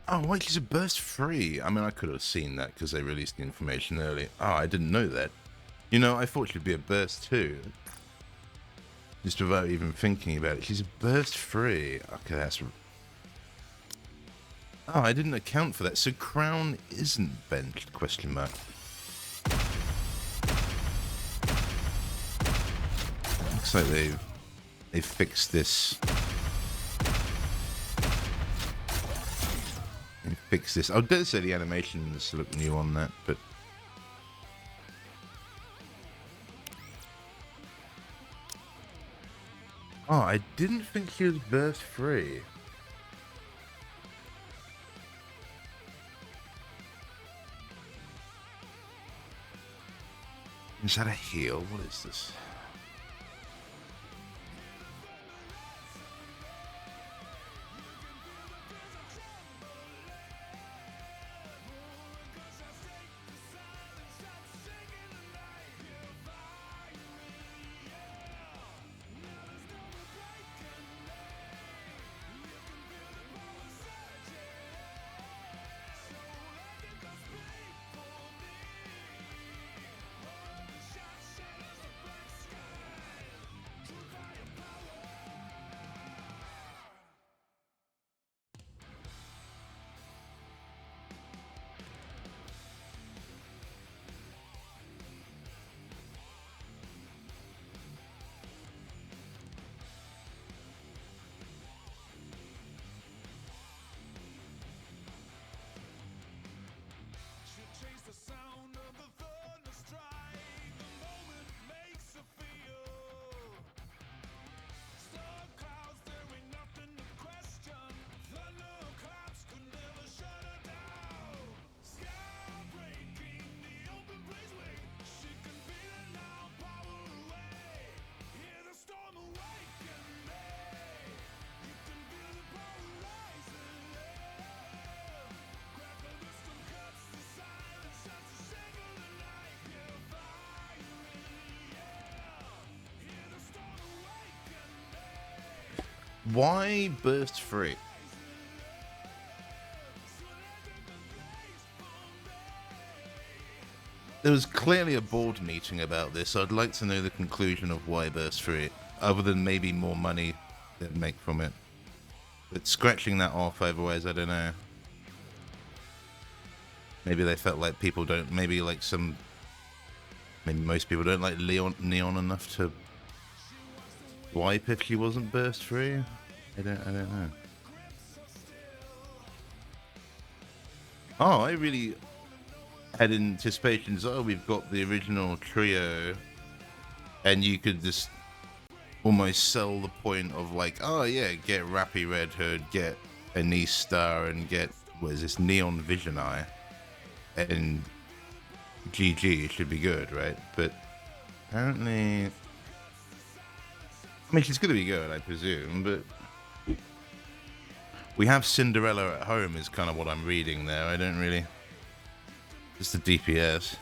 Oh, wait, she's a burst free. I mean, I could have seen that because they released the information early. Oh, I didn't know that. You know, I thought she'd be a burst too. Just without even thinking about it. She's a burst free. Okay, that's... Oh, I didn't account for that. So Crown isn't benched, question mark. Looks like they've fixed this. They fixed this. I dare say the animations look new on that, but... Oh, I didn't think she was burst free. Is that a heal? What is this? Why burst free? There was clearly a board meeting about this. I'd like to know the conclusion of why burst free, other than maybe more money they'd make from it. But scratching that off otherwise, I don't know. Maybe they felt like people don't, maybe most people don't like Neon enough to wipe if she wasn't burst free. I don't know. Oh, I really had anticipations. Oh, we've got the original trio, and you could just almost sell the point of like, oh yeah, get Rappy Red Hood, get Anise Star, and get what is this Neon Vision Eye, and GG should be good, right? But apparently, I mean, she's gonna be good, I presume, but. We have Cinderella at home is kind of what I'm reading there. I don't really... Just a DPS.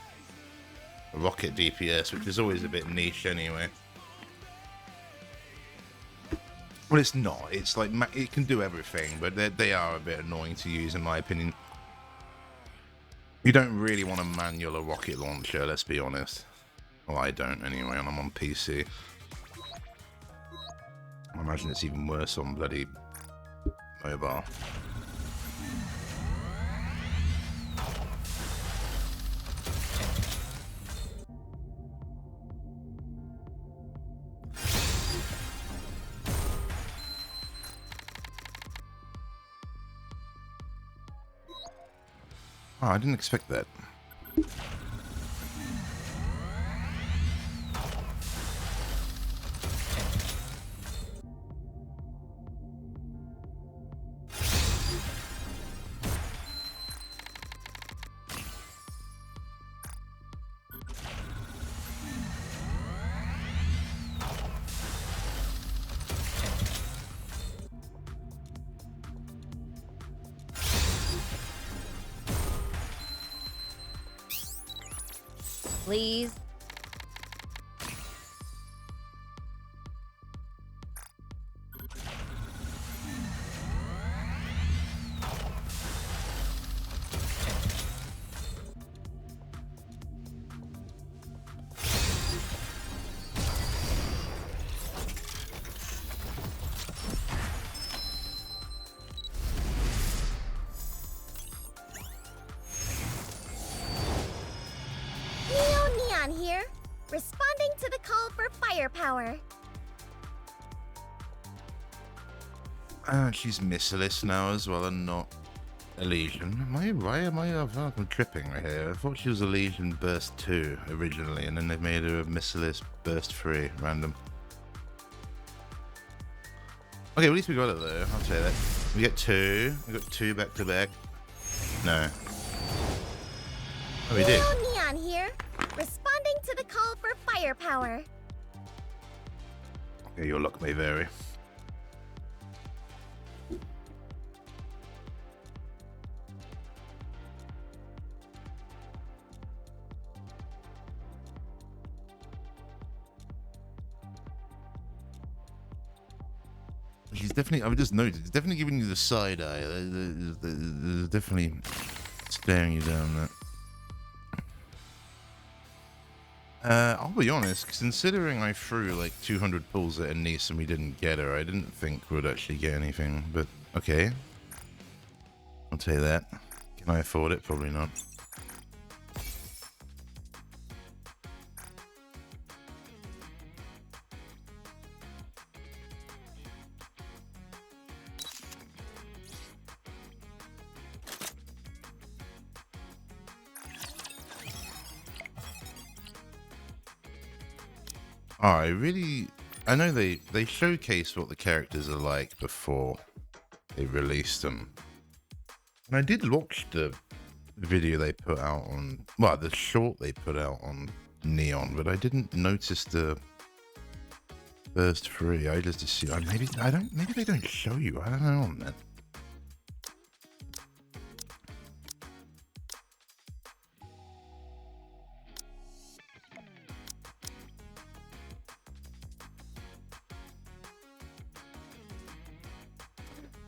A rocket DPS, which is always a bit niche anyway. Well, it's not. It's like... It can do everything, but they are a bit annoying to use, in my opinion. You don't really want to manual a rocket launcher, let's be honest. Well, I don't anyway, and I'm on PC. I imagine it's even worse on bloody... mobile. Oh, I didn't expect that. Please. Responding to the call for firepower. She's Missilist now as well, and not Elysian. Am I right? I'm tripping right here. I thought she was Elysian Burst 2 originally, and then they made her a Missilist Burst 3 random. Okay, at least we got it though. I'll say that. We get 2. We got 2 back to back. No. Oh, we did. Neon here. Responding to the call for firepower. Okay, your luck may vary. She's definitely, I've just noticed, it's definitely giving you the side eye. There's definitely staring you down there. I'll be honest, considering I threw like 200 pulls at a niece and we didn't get her, I didn't think we'd actually get anything, but okay. I'll tell you that. Can I afford it? Probably not. I know they showcase what the characters are like before they released them. And I did watch the video they put out on, well, the short they put out on Neon, but I didn't notice the first 3. I just assumed, maybe they don't show you. I don't know, man.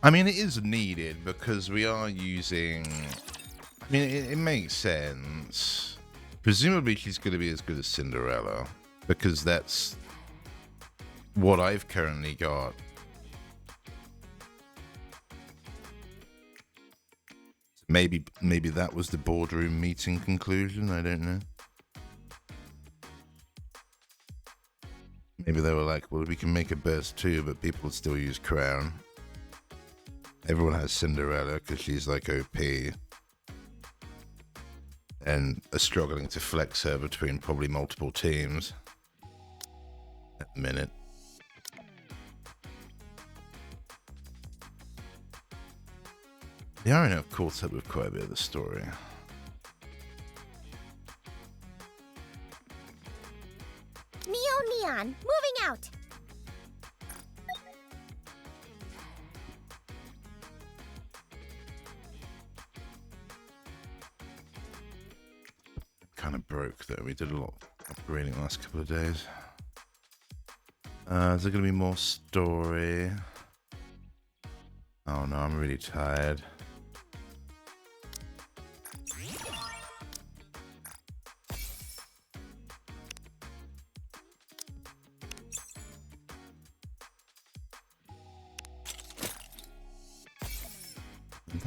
I mean, it is needed because we are using... I mean, it makes sense. Presumably she's going to be as good as Cinderella because that's what I've currently got. Maybe that was the boardroom meeting conclusion. I don't know. Maybe they were like, well, we can make a burst 2, but people still use Crown. Everyone has Cinderella because she's like OP. And are struggling to flex her between probably multiple teams at the minute. They are now caught up with quite a bit of the story. Neon, moving out. Kind of broke though. We did a lot of upgrading the last couple of days. Is there going to be more story? Oh no, I'm really tired.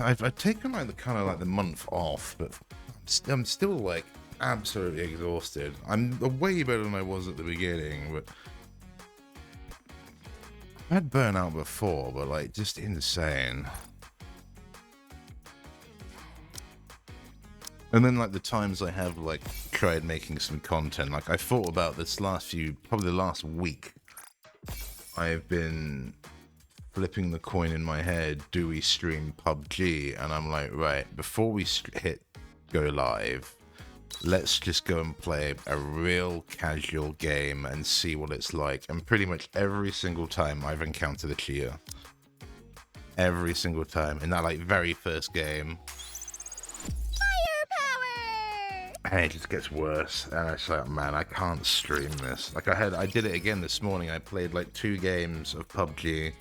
I've taken like the kind of like the month off, but I'm still like absolutely exhausted. I'm way better than I was at the beginning, but I had burnout before, but like just insane. And then like the times I have like tried making some content, like I thought about this probably the last week, I've been flipping the coin in my head, do we stream PUBG? And I'm like, right, before we hit go live, let's just go and play a real casual game and see what it's like. And pretty much every single time I've encountered a cheater. Every single time. In that like very first game. Firepower! And it just gets worse. And it's like, man, I can't stream this. Like I did it again this morning. I played like 2 games of PUBG.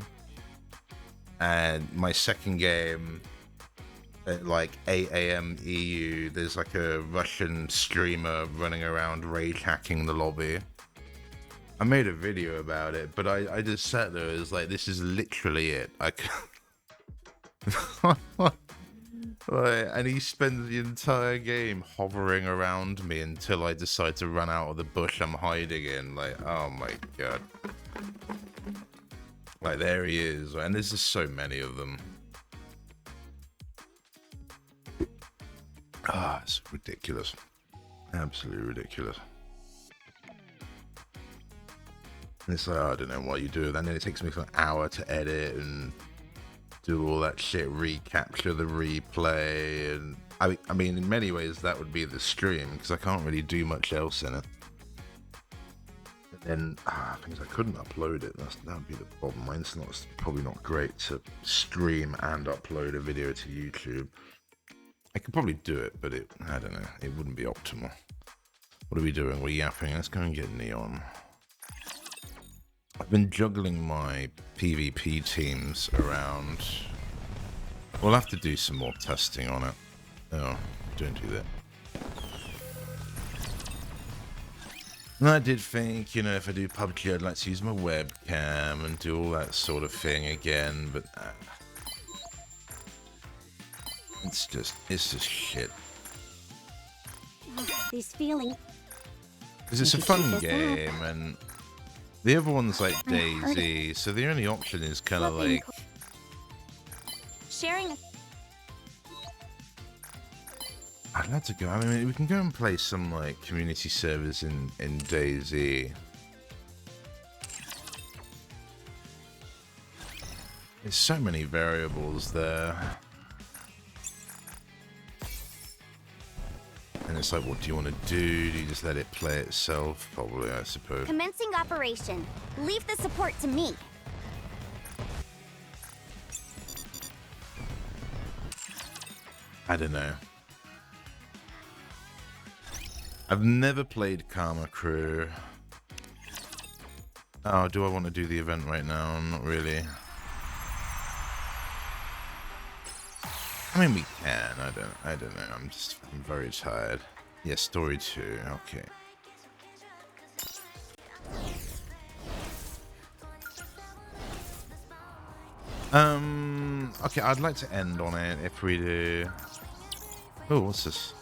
And my second game, at like 8 AM EU, there's like a Russian streamer running around rage hacking the lobby. I made a video about it, but I just sat there, it was like, this is literally it. Like, and he spends the entire game hovering around me until I decide to run out of the bush I'm hiding in. Like, oh my god. Like, there he is. And there's just so many of them. Ah, it's ridiculous. Absolutely ridiculous. And it's like, oh, I don't know what you do. And then it takes me an hour to edit and do all that shit, recapture the replay. And I mean, in many ways, that would be the stream, because I can't really do much else in it. And things I couldn't upload it. That would be the problem. My internet's probably not great to stream and upload a video to YouTube. I could probably do it, but I don't know. It wouldn't be optimal. What are we doing? We're yapping. Let's go and get Neon. I've been juggling my PvP teams around. We'll have to do some more testing on it. Oh, don't do that. And I did think, you know, if I do PUBG, I'd like to use my webcam and do all that sort of thing again, but it's just shit. This feeling. Because it's a fun game, and the other one's like DayZ, so the only option is kind of like sharing. I'd like to go. I mean, we can go and play some like community servers in DayZ. There's so many variables there. And it's like, what do you want to do? Do you just let it play itself? Probably, I suppose. Commencing operation. Leave the support to me. I don't know. I've never played Karma Crew. Oh, do I want to do the event right now? Not really. I mean, we can. I don't know. I'm very tired. Yeah, story 2. Okay. Okay, I'd like to end on it if we do. Oh, what's this?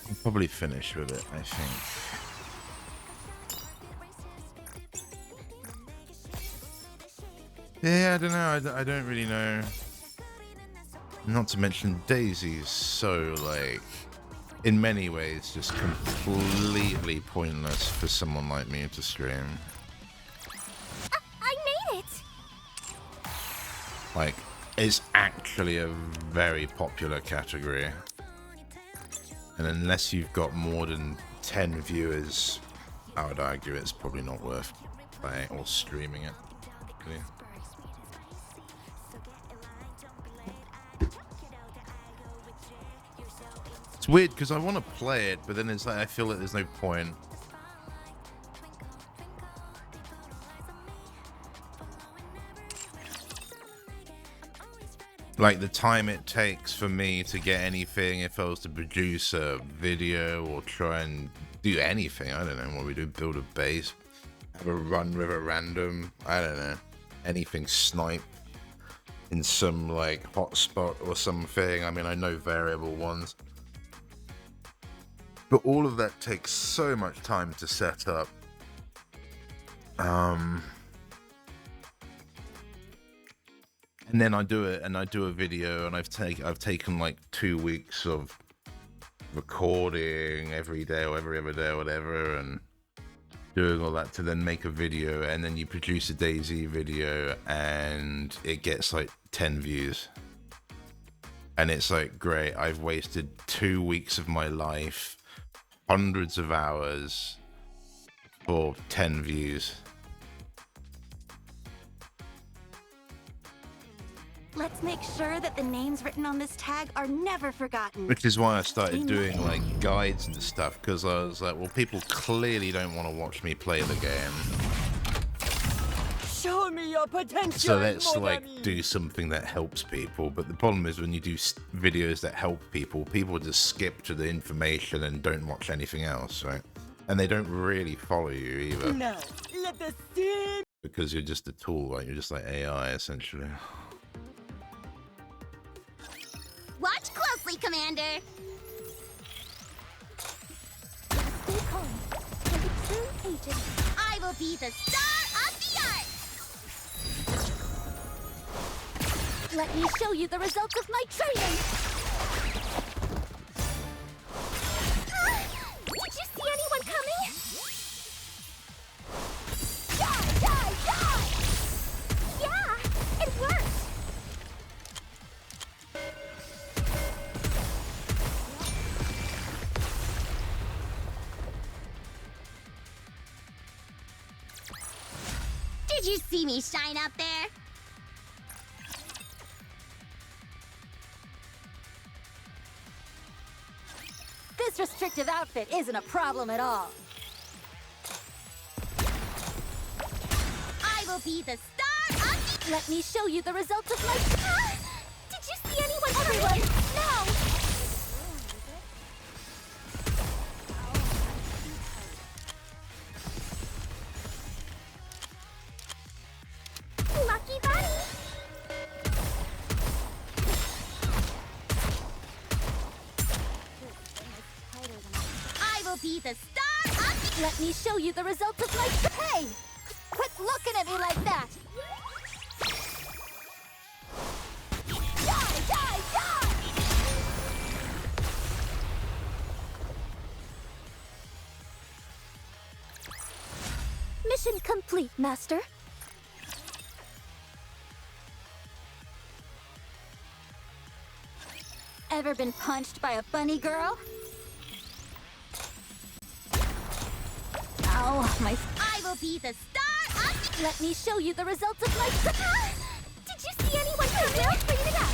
I'll probably finish with it, I think. Yeah, I don't know. I don't really know. Not to mention DayZ's so, like, in many ways, just completely pointless for someone like me to stream. I made it! Like, it's actually a very popular category. And unless you've got more than 10 viewers, I would argue it's probably not worth playing or streaming it. Really. It's weird because I want to play it, but then it's like I feel like there's no point. Like the time it takes for me to get anything, if I was to produce a video or try and do anything, I don't know what we do, build a base, have a run with a random, I don't know, anything snipe in some like hotspot or something. I mean, I know variable ones. But all of that takes so much time to set up. And then I do it, and I do a video, and I've taken like 2 weeks of recording every day or every other day or whatever, and doing all that to then make a video, and then you produce a DayZ video, and it gets like 10 views. And it's like, great, I've wasted 2 weeks of my life, hundreds of hours for 10 views. Let's make sure that the names written on this tag are never forgotten. Which is why I started doing like guides and stuff, because I was like, well, people clearly don't want to watch me play the game. Show me your potential. So let's mon like ami. do something that helps people. But the problem is when you do videos that help people, people just skip to the information and don't watch anything else, right? And they don't really follow you either Now, let us see. because you're just a tool, right? You're just like AI essentially. Watch closely, Commander. Stay calm. Like a true agent. I will be the star of the art. Let me show you the results of my training. Did you see anyone coming? Die, die, die! Yeah, it worked. Did you see me shine out there? This restrictive outfit isn't a problem at all. I will be the star of the... Let me show you the results of my... Did you see anyone? Everyone, no! Lucky bunny! I will be the star of the... Let me show you the results of my... Hey! Quit looking at me like that! Die, die, die! Mission complete, Master. Ever been punched by a bunny girl? Ow, my... I will be the star of... Let me show you the results of my... Did you see anyone come there? Clean it up!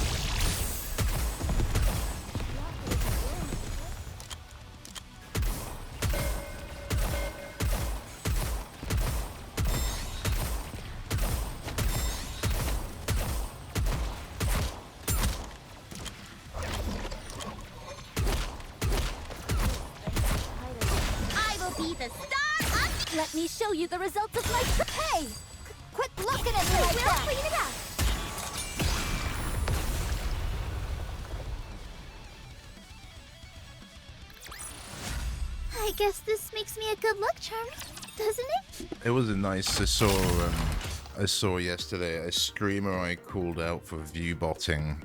I will be the star of... Let me show you the results of my... Hey! Quit looking at me like that! Clean it up! I guess this makes me a good luck charm, doesn't it? It was a nice. I saw yesterday a streamer I called out for view botting.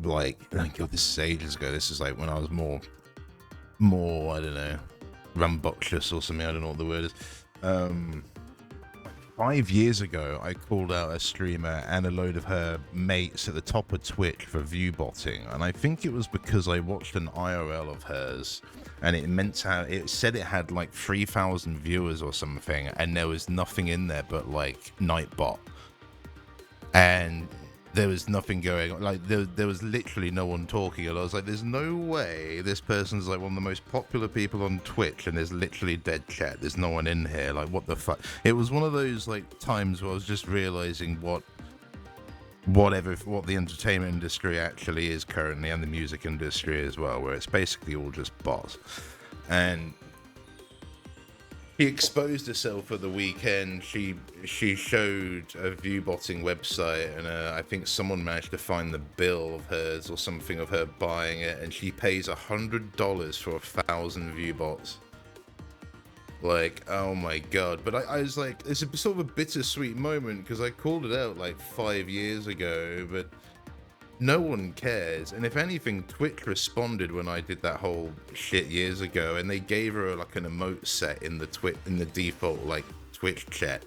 Like, oh God, this is ages ago. This is like when I was more I don't know, rambunctious or something. I don't know what the word is. 5 years ago, I called out a streamer and a load of her mates at the top of Twitch for view botting, and I think it was because I watched an IRL of hers, and it said it had like 3,000 viewers or something, and there was nothing in there but like Nightbot, and there was nothing going on. Like there was literally no one talking, and I was like, "There's no way this person's like one of the most popular people on Twitch, and there's literally dead chat. There's no one in here. Like, what the fuck?" It was one of those like times where I was just realizing what the entertainment industry actually is currently, and the music industry as well, where it's basically all just bots. And she exposed herself at the weekend. She showed a view botting website, and I think someone managed to find the bill of hers or something of her buying it, and she pays $100 for 1,000 view bots. Like, oh my god. But I was like, it's a sort of a bittersweet moment, because I called it out like 5 years ago, but no one cares. And if anything, Twitch responded when I did that whole shit years ago, and they gave her like an emote set in the default like Twitch chat.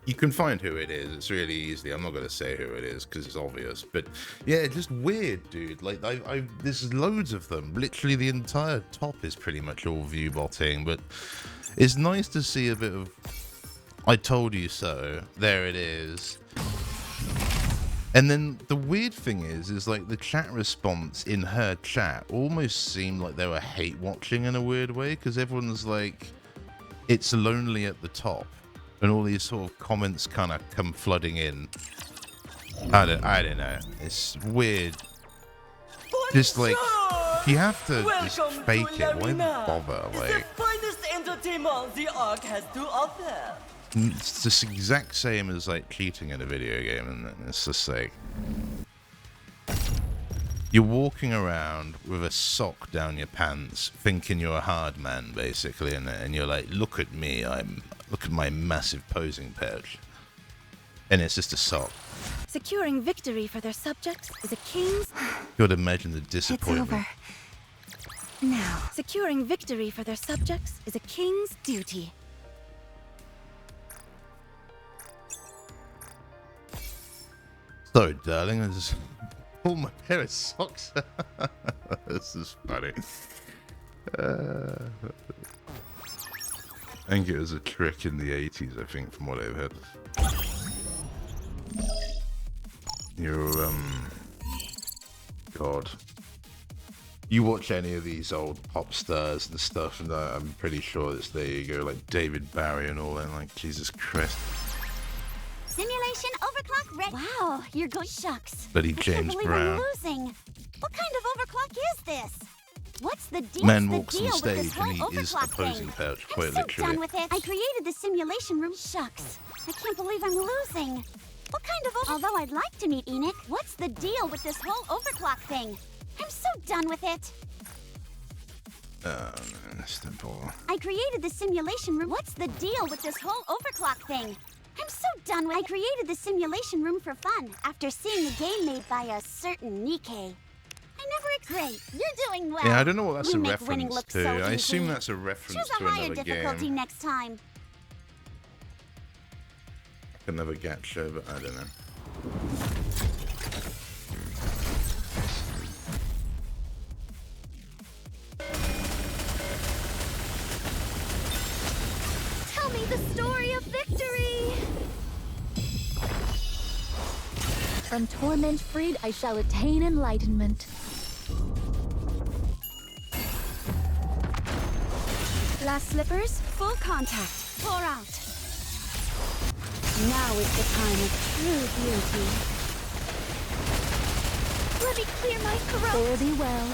You can find who it is. It's really easy. I'm not gonna say who it is because it's obvious. But yeah, just weird, dude. Like there's loads of them. Literally the entire top is pretty much all view botting. But it's nice to see a bit of "I told you so." There it is. And then the weird thing is like the chat response in her chat almost seemed like they were hate watching in a weird way, because everyone's like, "It's lonely at the top." and all these sort of comments kind of come flooding in. I don't know. It's weird. Just like, if you have to just fake it, why bother? Like, the finest entertainment the Ark has to offer. it's just exact same as like cheating in a video game, and it's just like you're walking around with a sock down your pants, thinking you're a hard man, basically, and you're like, look at me, look at my massive posing pouch, and it's just a sock. Securing victory for their subjects is a king's... You gotta imagine the disappointment. It's over. Now, securing victory for their subjects is a king's duty. Sorry, darling, I just pulled my pair of socks. This is funny. I think it was a trick in the 80s, I think, from what I've heard. You're, God. You watch any of these old pop stars and stuff, and I'm pretty sure it's, there you go, like David Bowie and all that, like, Jesus Christ. Simulation overclock ready. Wow, you're going... Shucks. Bloody James I can't believe Brown. I'm losing. What kind of overclock is this? What's the deal? Man What's the walks deal on with this stage and whole he is a overclock posing thing? pouch, I'm quite so literally. done with it. I created the simulation room. Shucks. I can't believe I'm losing. What kind of Although I'd like to meet Enoch, what's the deal with this whole overclock thing? I'm so done with it. Oh, man, simple. I created the simulation room. What's the deal with this whole overclock thing? I'm so done with I created the simulation room for fun after seeing the game made by a certain Nikke. Great, you're doing well. Yeah, I don't know what that's You a make winning reference look to. so I assume easy. that's a reference Choose to a higher another difficulty game. next time. Another gacha, but I don't know. Tell me the story of victory. From torment freed, I shall attain enlightenment. Glass slippers, full contact. Pour out. Now is the time of true beauty. Let me clear my throat. Fare thee well.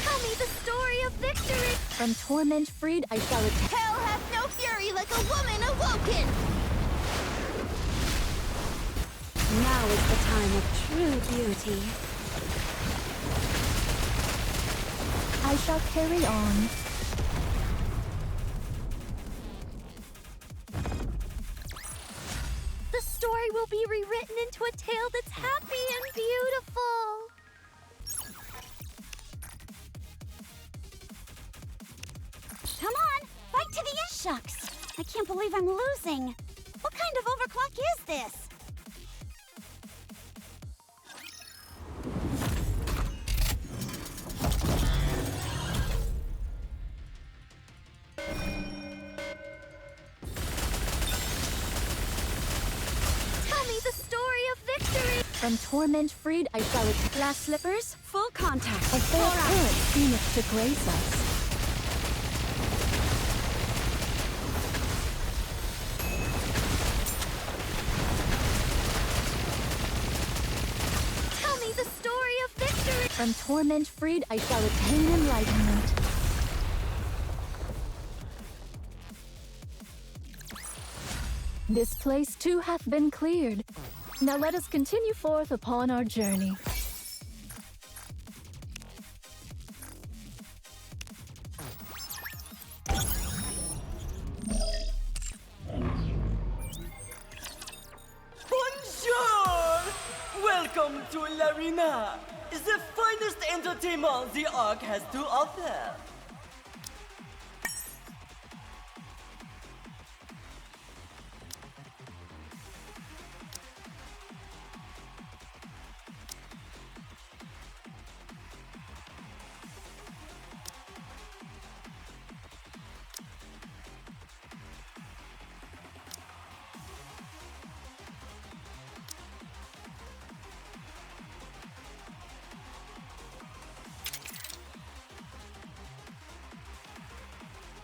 Tell me the story of victory. From torment freed, I shall attain. Hell hath no fury like a woman awoken. Now is the time of true beauty. I shall carry on. The story will be rewritten into a tale that's happy and beautiful. Come on, fight to the end. Shucks, I can't believe I'm losing. What kind of overclock is this? Tell me the story of victory. From torment freed, I shall attain. Glass slippers, full contact. A fair Pour out. current seemeth to grace us. Tell me the story of victory. From torment freed, I shall attain enlightenment. This place too hath been cleared. Now let us continue forth upon our journey. Bonjour! Welcome to L'Arena, the finest entertainment the Ark has to offer.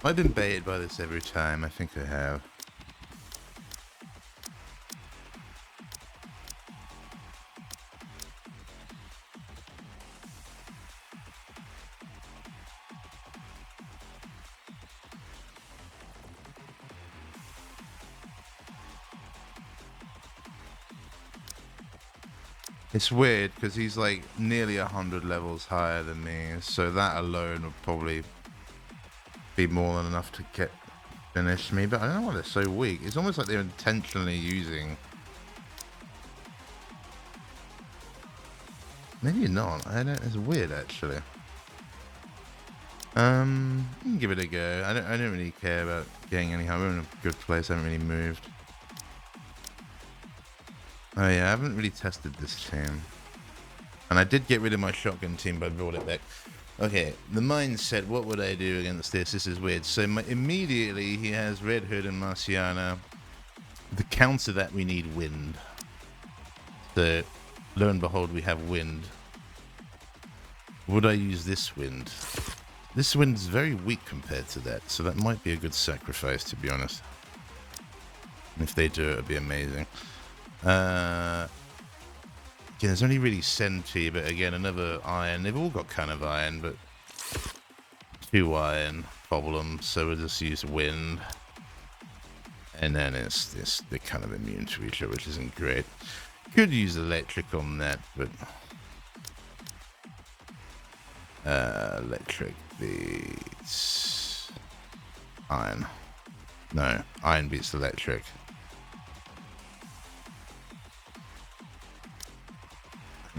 I've been baited by this every time. I think I have. It's weird because he's like nearly 100 levels higher than me, so that alone would probably be more than enough to finish me. But I don't know why they're so weak. It's almost like they're intentionally using. Maybe not. I don't. It's weird actually. You can give it a go. I don't really care about getting any higher. We're in a good place. I haven't really moved. Oh yeah, I haven't really tested this team. And I did get rid of my shotgun team, but I brought it back. Okay, the mindset, what would I do against this? This is weird. So immediately he has Red Hood and Marciana. The counter that we need wind. So lo and behold, we have wind. Would I use this wind? This wind is very weak compared to that, so that might be a good sacrifice, to be honest. If they do it, it'd be amazing. Yeah, there's only really Senti, but again, another iron. They've all got kind of iron, but 2 iron problem, so we'll just use wind. And then they're kind of immune to each other, which isn't great. Could use electric on that, but electric beats iron. No, iron beats electric.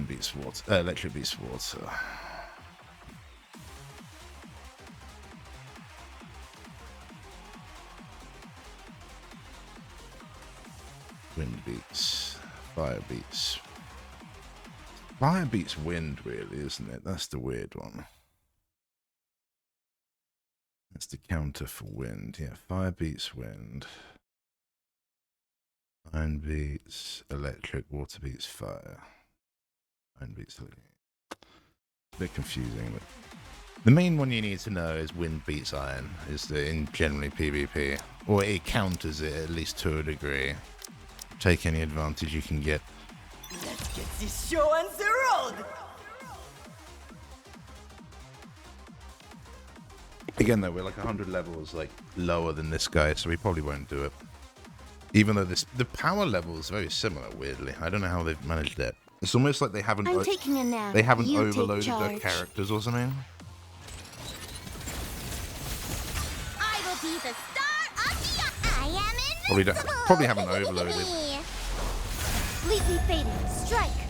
Beats water. Electric beats water. Wind beats. Fire beats. Fire beats wind, really, isn't it? That's the weird one. That's the counter for wind. Yeah, fire beats wind. Iron beats electric. Water beats fire. Iron beats electric. A bit confusing, but the main one you need to know is wind beats iron. Is in generally PvP, or it counters it at least to a degree. Take any advantage you can get. Let's get this show on the road! Again though, we're like 100 levels like lower than this guy, so we probably won't do it. Even though the power level is very similar, weirdly. I don't know how they've managed that. It's almost like they haven't I'm taking a nap. they haven't You take overloaded their charge. characters or something. I will be the star of the... I am invincible! Probably haven't overloaded. Completely fading. Strike.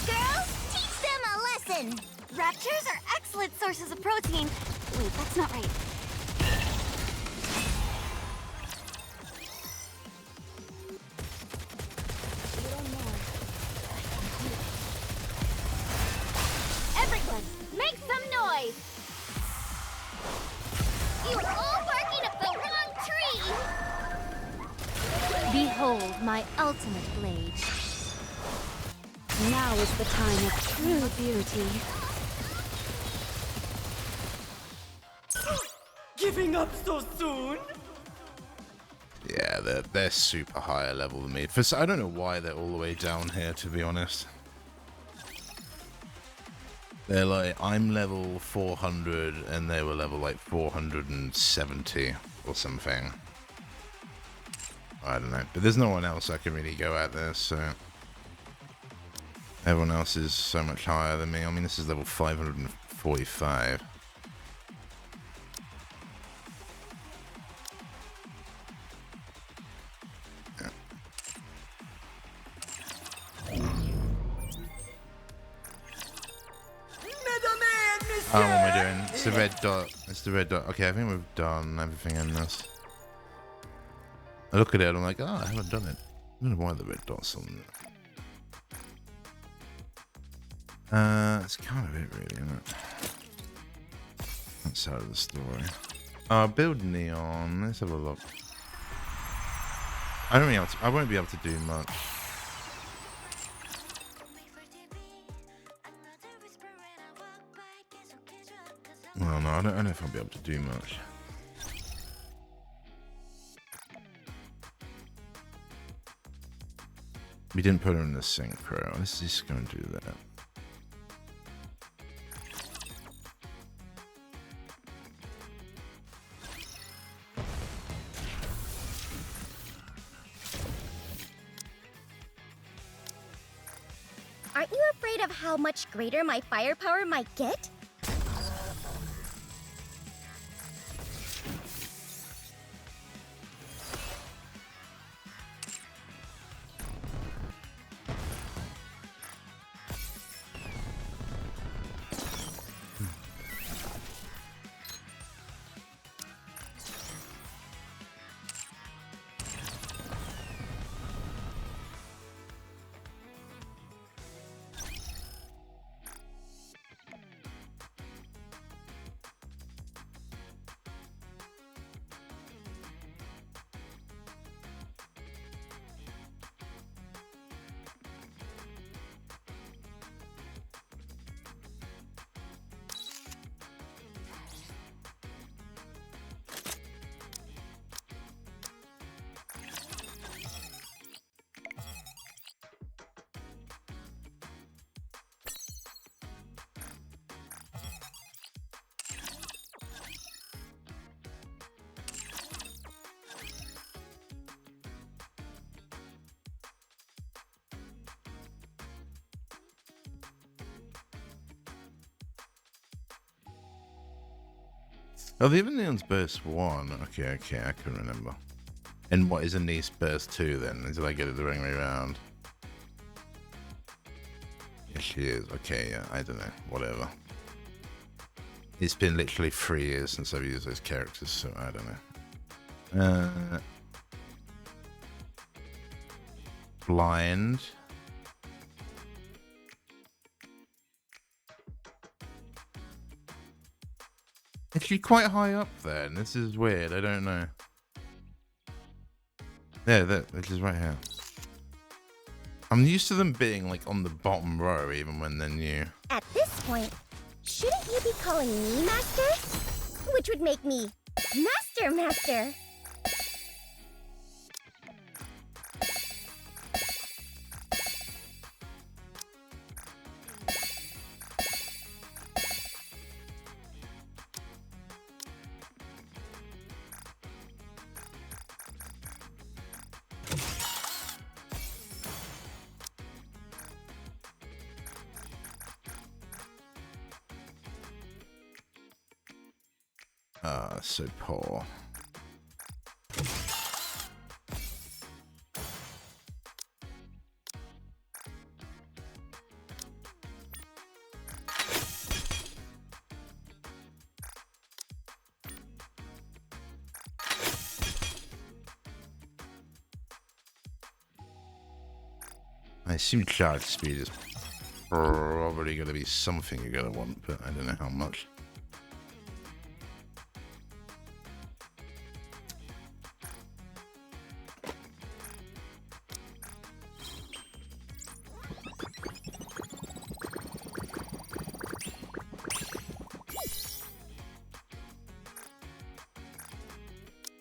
Girls, teach them a lesson. Raptors are excellent sources of protein. Wait, that's not right. Everyone, make some noise! You're all barking up the wrong tree! Behold my ultimate blade. Now is the time of true beauty. Giving up so soon? Yeah, they're super higher level than me. I don't know why they're all the way down here, to be honest. They're like, I'm level 400 and they were level like 470 or something. I don't know. But there's no one else I can really go at this, so... Everyone else is so much higher than me. I mean, this is level 545. Yeah. Oh, what am I doing? It's the red dot. It's the red dot. Okay, I think we've done everything in this. I look at it and I'm like, oh, I haven't done it. I don't know why the red dot's on there. It's kind of it really, isn't it? That's out of the story. Build neon. Let's have a look. I won't be able to do much. Oh no, I don't know if I'll be able to do much. We didn't put her in the synchro. Let's just go and do that. Aren't you afraid of how much greater my firepower might get? Oh, the Neon's burst 1. Okay, I can remember. And what is a niece burst 2 then? Did I get it the wrong way around? Yes, she is. Okay, yeah, I don't know. Whatever. It's been literally 3 years since I've used those characters, so I don't know. Blind. Actually, quite high up there, and this is weird. I don't know. There, which is right here. I'm used to them being like on the bottom row, even when they're new. At this point, shouldn't you be calling me Master? Which would make me Master. So poor. I assume charge speed is probably going to be something you're going to want, but I don't know how much.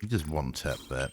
Just one tap that.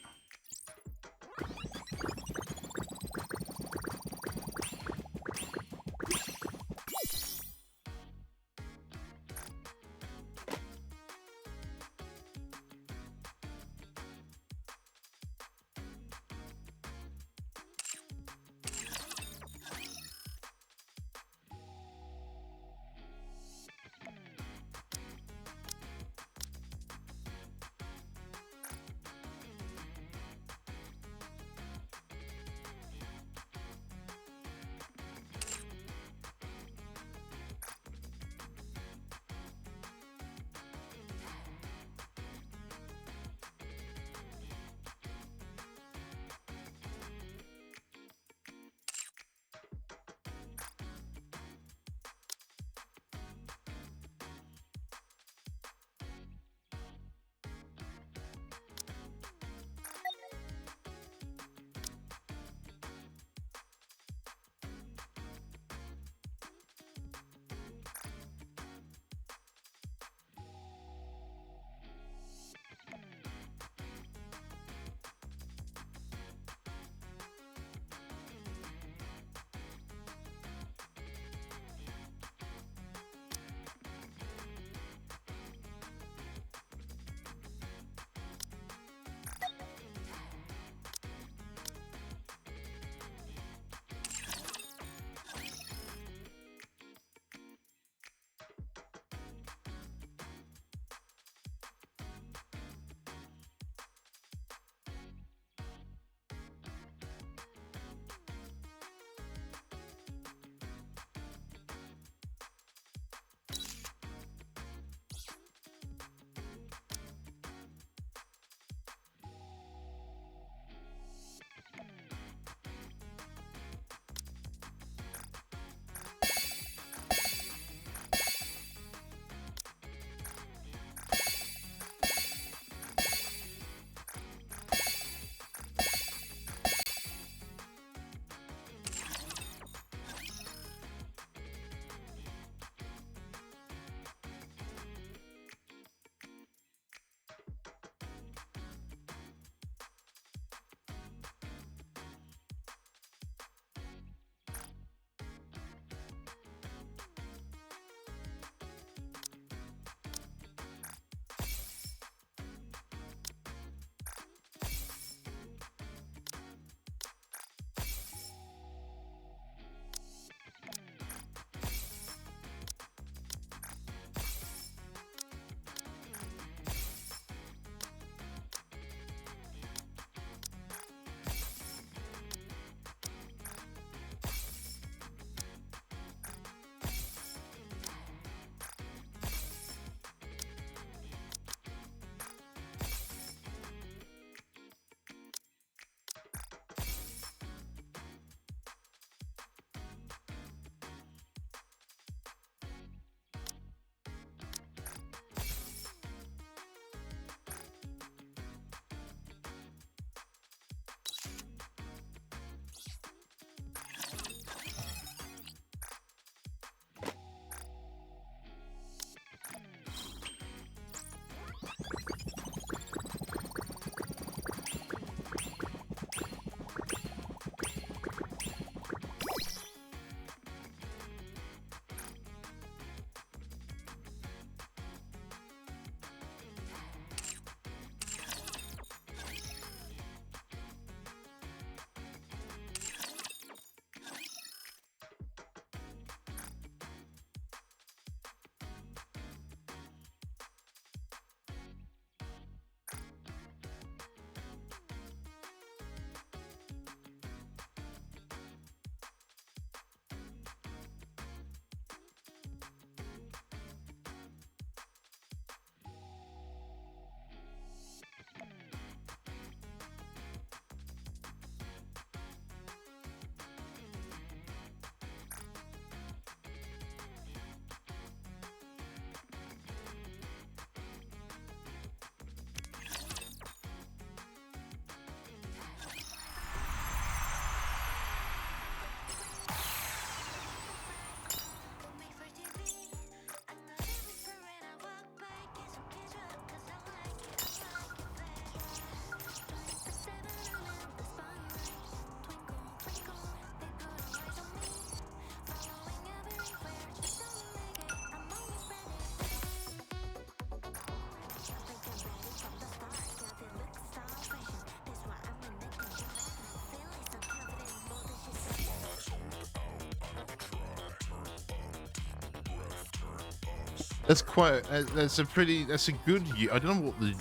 That's quite. That's a pretty. That's a good. I don't know what the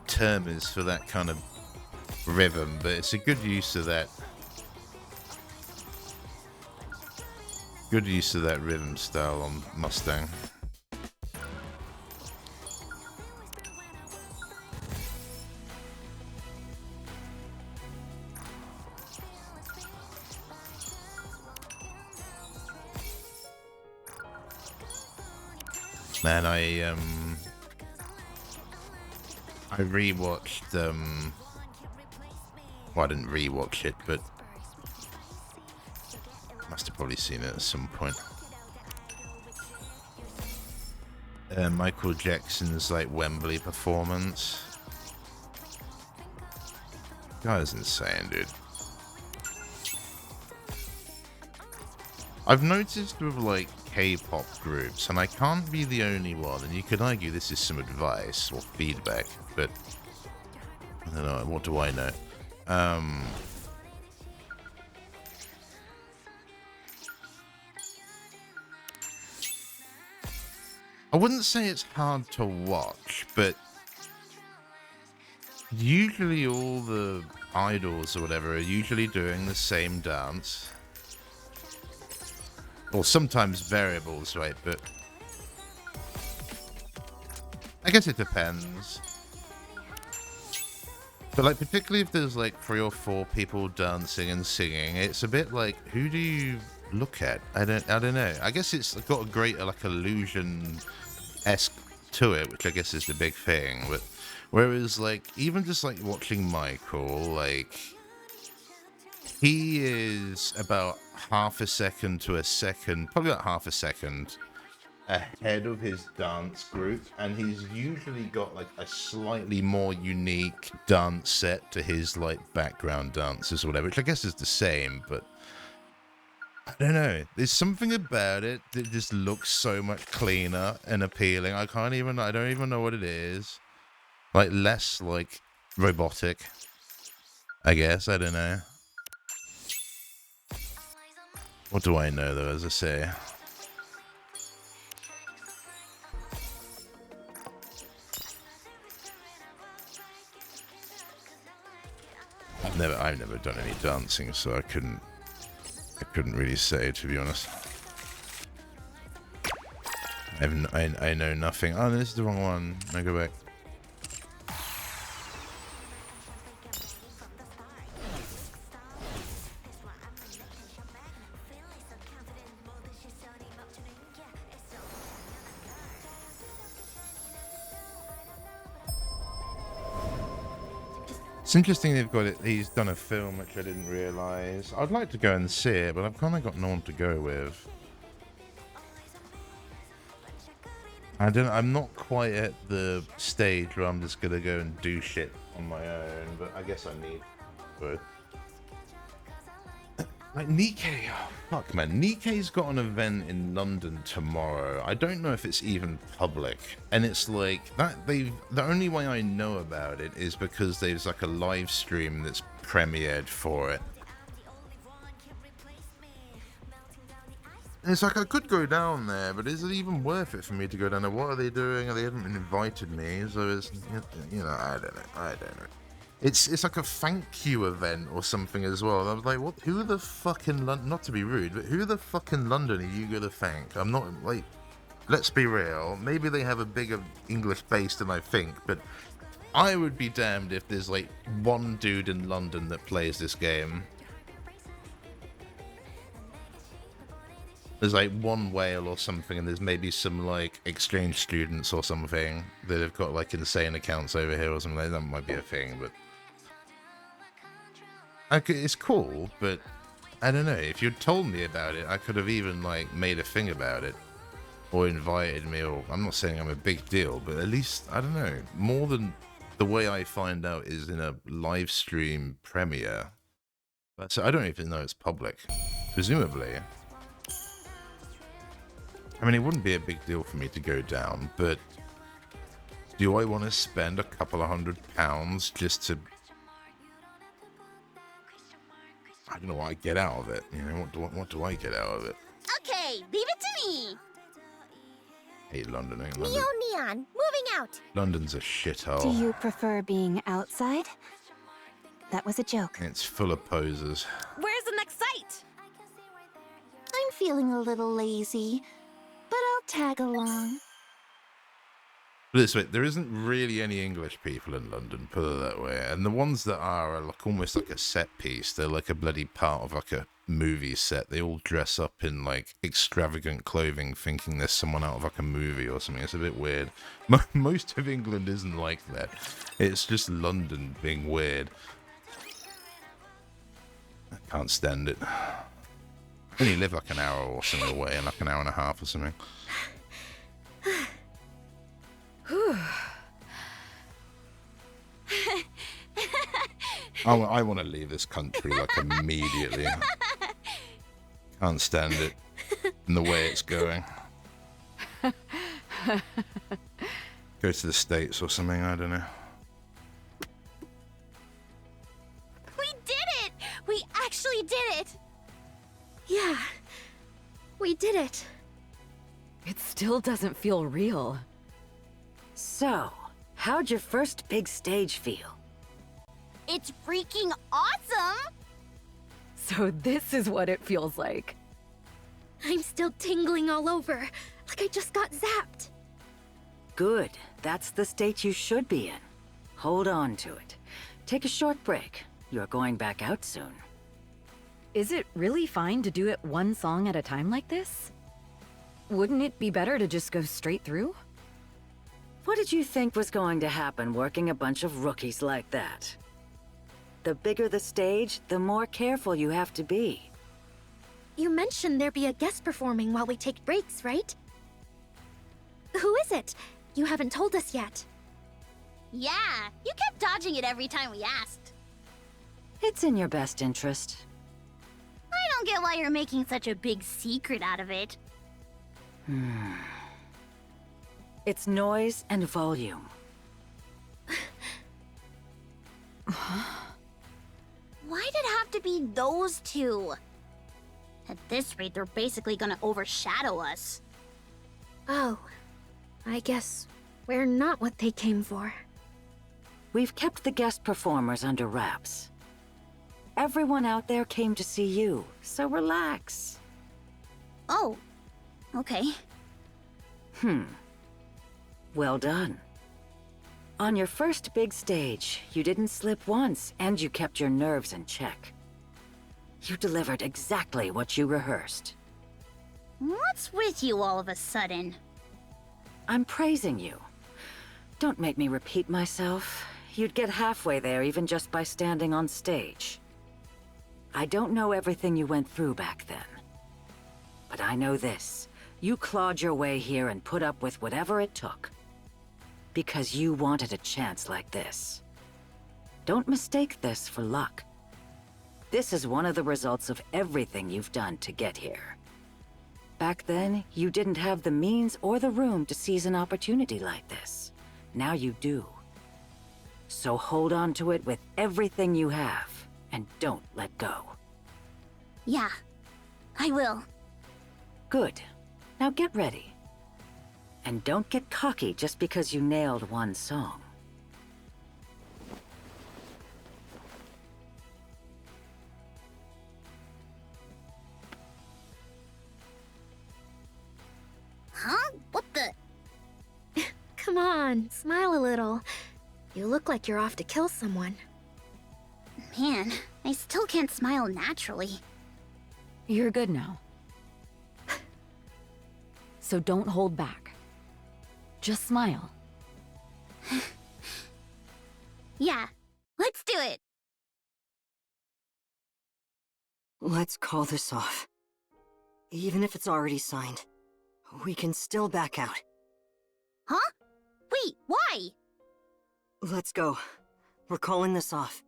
term is for that kind of rhythm, but it's a good use of that. Good use of that rhythm style on Mustang. Man, I rewatched well, I didn't rewatch it, but must have probably seen it at some point. Michael Jackson's like Wembley performance. That was insane, dude. I've noticed with like K-pop groups, and I can't be the only one, and you could argue this is some advice or feedback, but I don't know, what do I know? I wouldn't say it's hard to watch, but usually all the idols or whatever are usually doing the same dance. Or sometimes variables, right? But I guess it depends. But like, particularly if there's like 3 or 4 people dancing and singing, it's a bit like, who do you look at? I don't know. I guess it's got a great like illusion-esque to it, which I guess is the big thing. But whereas like even just like watching Michael, like he is about half a second to a second, probably about half a second ahead of his dance group, and he's usually got like a slightly more unique dance set to his like background dances or whatever, which I guess is the same, but I don't know. There's something about it that just looks so much cleaner and appealing. I don't even know what it is. Like less like robotic, I guess. I don't know. What do I know though, as I say? I've never done any dancing, so I couldn't really say, to be honest. I know nothing. Oh, this is the wrong one. I go back. It's interesting they've got it. He's done a film which I didn't realise. I'd like to go and see it, but I've kind of got no one to go with. I'm not quite at the stage where I'm just gonna go and do shit on my own, but I guess I need to. Like Nikke, oh, fuck man, Nikke's got an event in London tomorrow. I don't know if it's even public, and it's like that. The only way I know about it is because there's like a live stream that's premiered for it. And it's like I could go down there, but is it even worth it for me to go down there? What are they doing? They haven't invited me, so it's, you know, I don't know. It's like a thank you event or something as well. I was like, what? Who the fuck in London? Not to be rude, but who the fuck in London are you gonna thank? I'm not like. Let's be real. Maybe they have a bigger English base than I think, but I would be damned if there's like one dude in London that plays this game. There's like one whale or something, and there's maybe some like exchange students or something that have got like insane accounts over here or something. Like that might be a thing, but. Okay, it's cool, but I don't know. If you'd told me about it, I could have even like made a thing about it, or invited me. Or I'm not saying I'm a big deal, but at least I don't know. More than the way I find out is in a live stream premiere. But so I don't even know it's public. Presumably, I mean, it wouldn't be a big deal for me to go down, but do I want to spend a couple of £100 just to? I don't know what I get out of it. You know, what do I get out of it? Okay, leave it to me. hate London. I think Neo Neon, moving out. London's a shithole. Do you prefer being outside? That was a joke. It's full of posers. Where's the next site? I'm feeling a little lazy, but I'll tag along. Put it this way, there isn't really any English people in London, put it that way. And the ones that are like almost like a set piece. They're like a bloody part of like a movie set. They all dress up in like extravagant clothing thinking there's someone out of like a movie or something. It's a bit weird. Most of England isn't like that. It's just London being weird. I can't stand it. I only live like an hour or something away, and like an hour and a half or something. I want to leave this country like immediately. Can't stand it and the way it's going. Go to the States or something, I don't know. We did it! We actually did it! Yeah, we did it. It still doesn't feel real. So, how'd your first big stage feel? It's freaking awesome! So this is what it feels like. I'm still tingling all over, like I just got zapped. Good. That's the state you should be in. Hold on to it. Take a short break. You're going back out soon. Is it really fine to do it one song at a time like this? Wouldn't it be better to just go straight through? What did you think was going to happen working a bunch of rookies like that? The bigger the stage, the more careful you have to be. You mentioned there'd be a guest performing while we take breaks, right? Who is it? You haven't told us yet. Yeah, you kept dodging it every time we asked. It's in your best interest. I don't get why you're making such a big secret out of it. It's noise and volume. Why'd it have to be those two? At this rate, they're basically gonna overshadow us. Oh, I guess we're not what they came for. We've kept the guest performers under wraps. Everyone out there came to see you, so relax. Oh, okay. Well done. On your first big stage, you didn't slip once, and you kept your nerves in check. You delivered exactly what you rehearsed. What's with you all of a sudden? I'm praising you. Don't make me repeat myself. You'd get halfway there even just by standing on stage. I don't know everything you went through back then. But I know this. You clawed your way here and put up with whatever it took. Because you wanted a chance like this. Don't mistake this for luck. This is one of the results of everything you've done to get here. Back then, you didn't have the means or the room to seize an opportunity like this. Now you do. So hold on to it with everything you have, and don't let go. Yeah, I will. Good. Now get ready. And don't get cocky just because you nailed one song. Huh? What the? Come on, smile a little. You look like you're off to kill someone. Man, I still can't smile naturally. You're good now. So don't hold back. Just smile. Yeah, let's do it. Let's call this off. Even if it's already signed, we can still back out. Huh? Wait, why? Let's go. We're calling this off.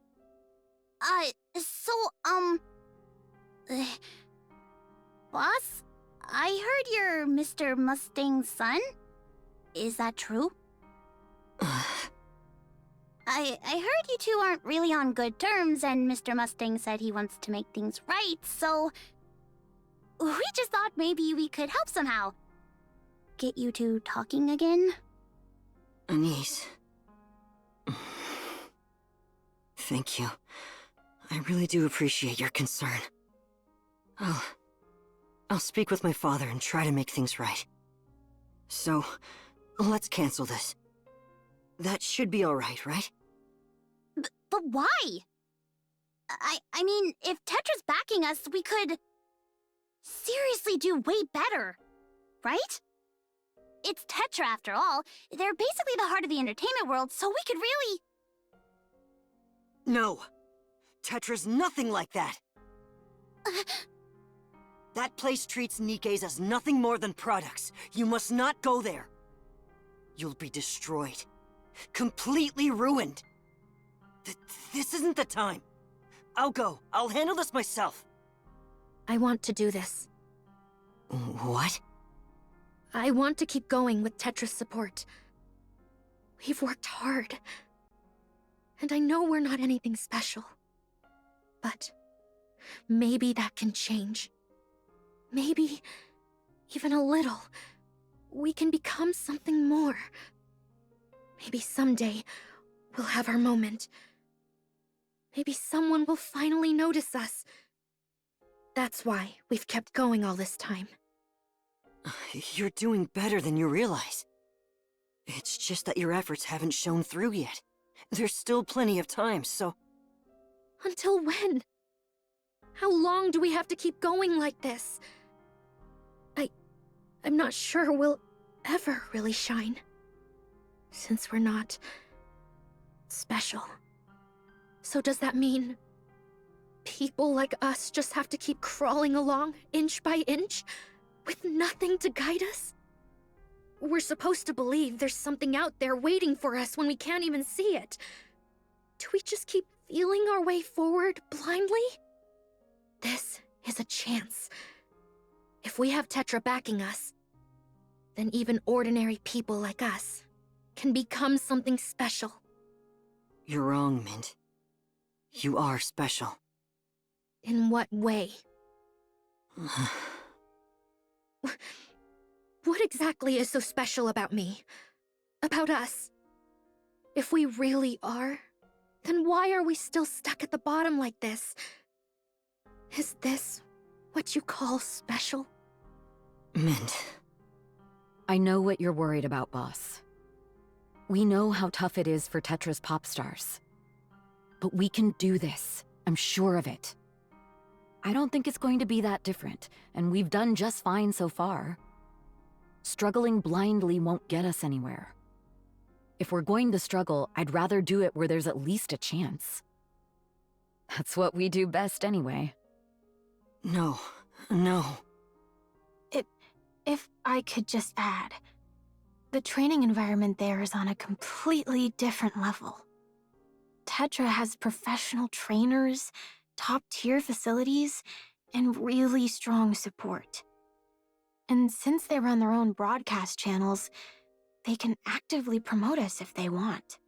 Boss? I heard you're Mr. Mustang's son? Is that true? I heard you two aren't really on good terms, and Mr. Mustang said he wants to make things right, so... We just thought maybe we could help somehow. get you two talking again? Anise. Thank you. I really do appreciate your concern. I'll speak with my father and try to make things right. So, let's cancel this. That should be alright, right? But why? I mean, if Tetra's backing us, we could seriously do way better, right? It's Tetra after all. They're basically the heart of the entertainment world, so we could really... No! Tetra's nothing like that! That place treats Nikkes as nothing more than products. You must not go there. You'll be destroyed. Completely ruined. This isn't the time. I'll go. I'll handle this myself. I want to do this. What? I want to keep going with Tetra's support. We've worked hard. And I know we're not anything special. But maybe that can change. Maybe, even a little, we can become something more. Maybe someday, we'll have our moment. Maybe someone will finally notice us. That's why we've kept going all this time. You're doing better than you realize. It's just that your efforts haven't shown through yet. There's still plenty of time, so... Until when? How long do we have to keep going like this? I'm not sure we'll ever really shine. Since we're not... special. So does that mean... people like us just have to keep crawling along, inch by inch, with nothing to guide us? We're supposed to believe there's something out there waiting for us when we can't even see it. Do we just keep feeling our way forward blindly? This is a chance. If we have Tetra backing us, then even ordinary people like us can become something special. You're wrong, Mint. You are special. In what way? What exactly is so special about me? About us? If we really are, then why are we still stuck at the bottom like this? Is this what you call special? Mint. I know what you're worried about, boss. We know how tough it is for Tetra's pop stars. But we can do this. I'm sure of it. I don't think it's going to be that different, and we've done just fine so far. Struggling blindly won't get us anywhere. If we're going to struggle, I'd rather do it where there's at least a chance. That's what we do best anyway. No. If I could just add, the training environment there is on a completely different level. Tetra has professional trainers, top-tier facilities, and really strong support. And since they run their own broadcast channels, they can actively promote us if they want.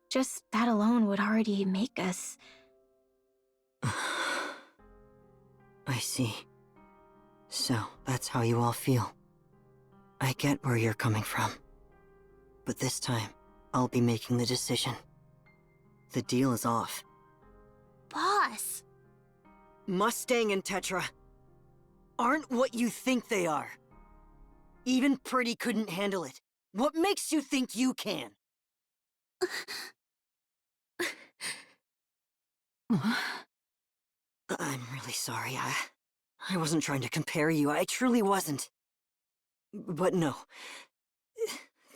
Just that alone would already make us... I see. So, that's how you all feel. I get where you're coming from. But this time, I'll be making the decision. The deal is off. Boss! Mustang and Tetra aren't what you think they are. Even Pretty couldn't handle it. What makes you think you can? I'm really sorry. I wasn't trying to compare you. I truly wasn't. But no.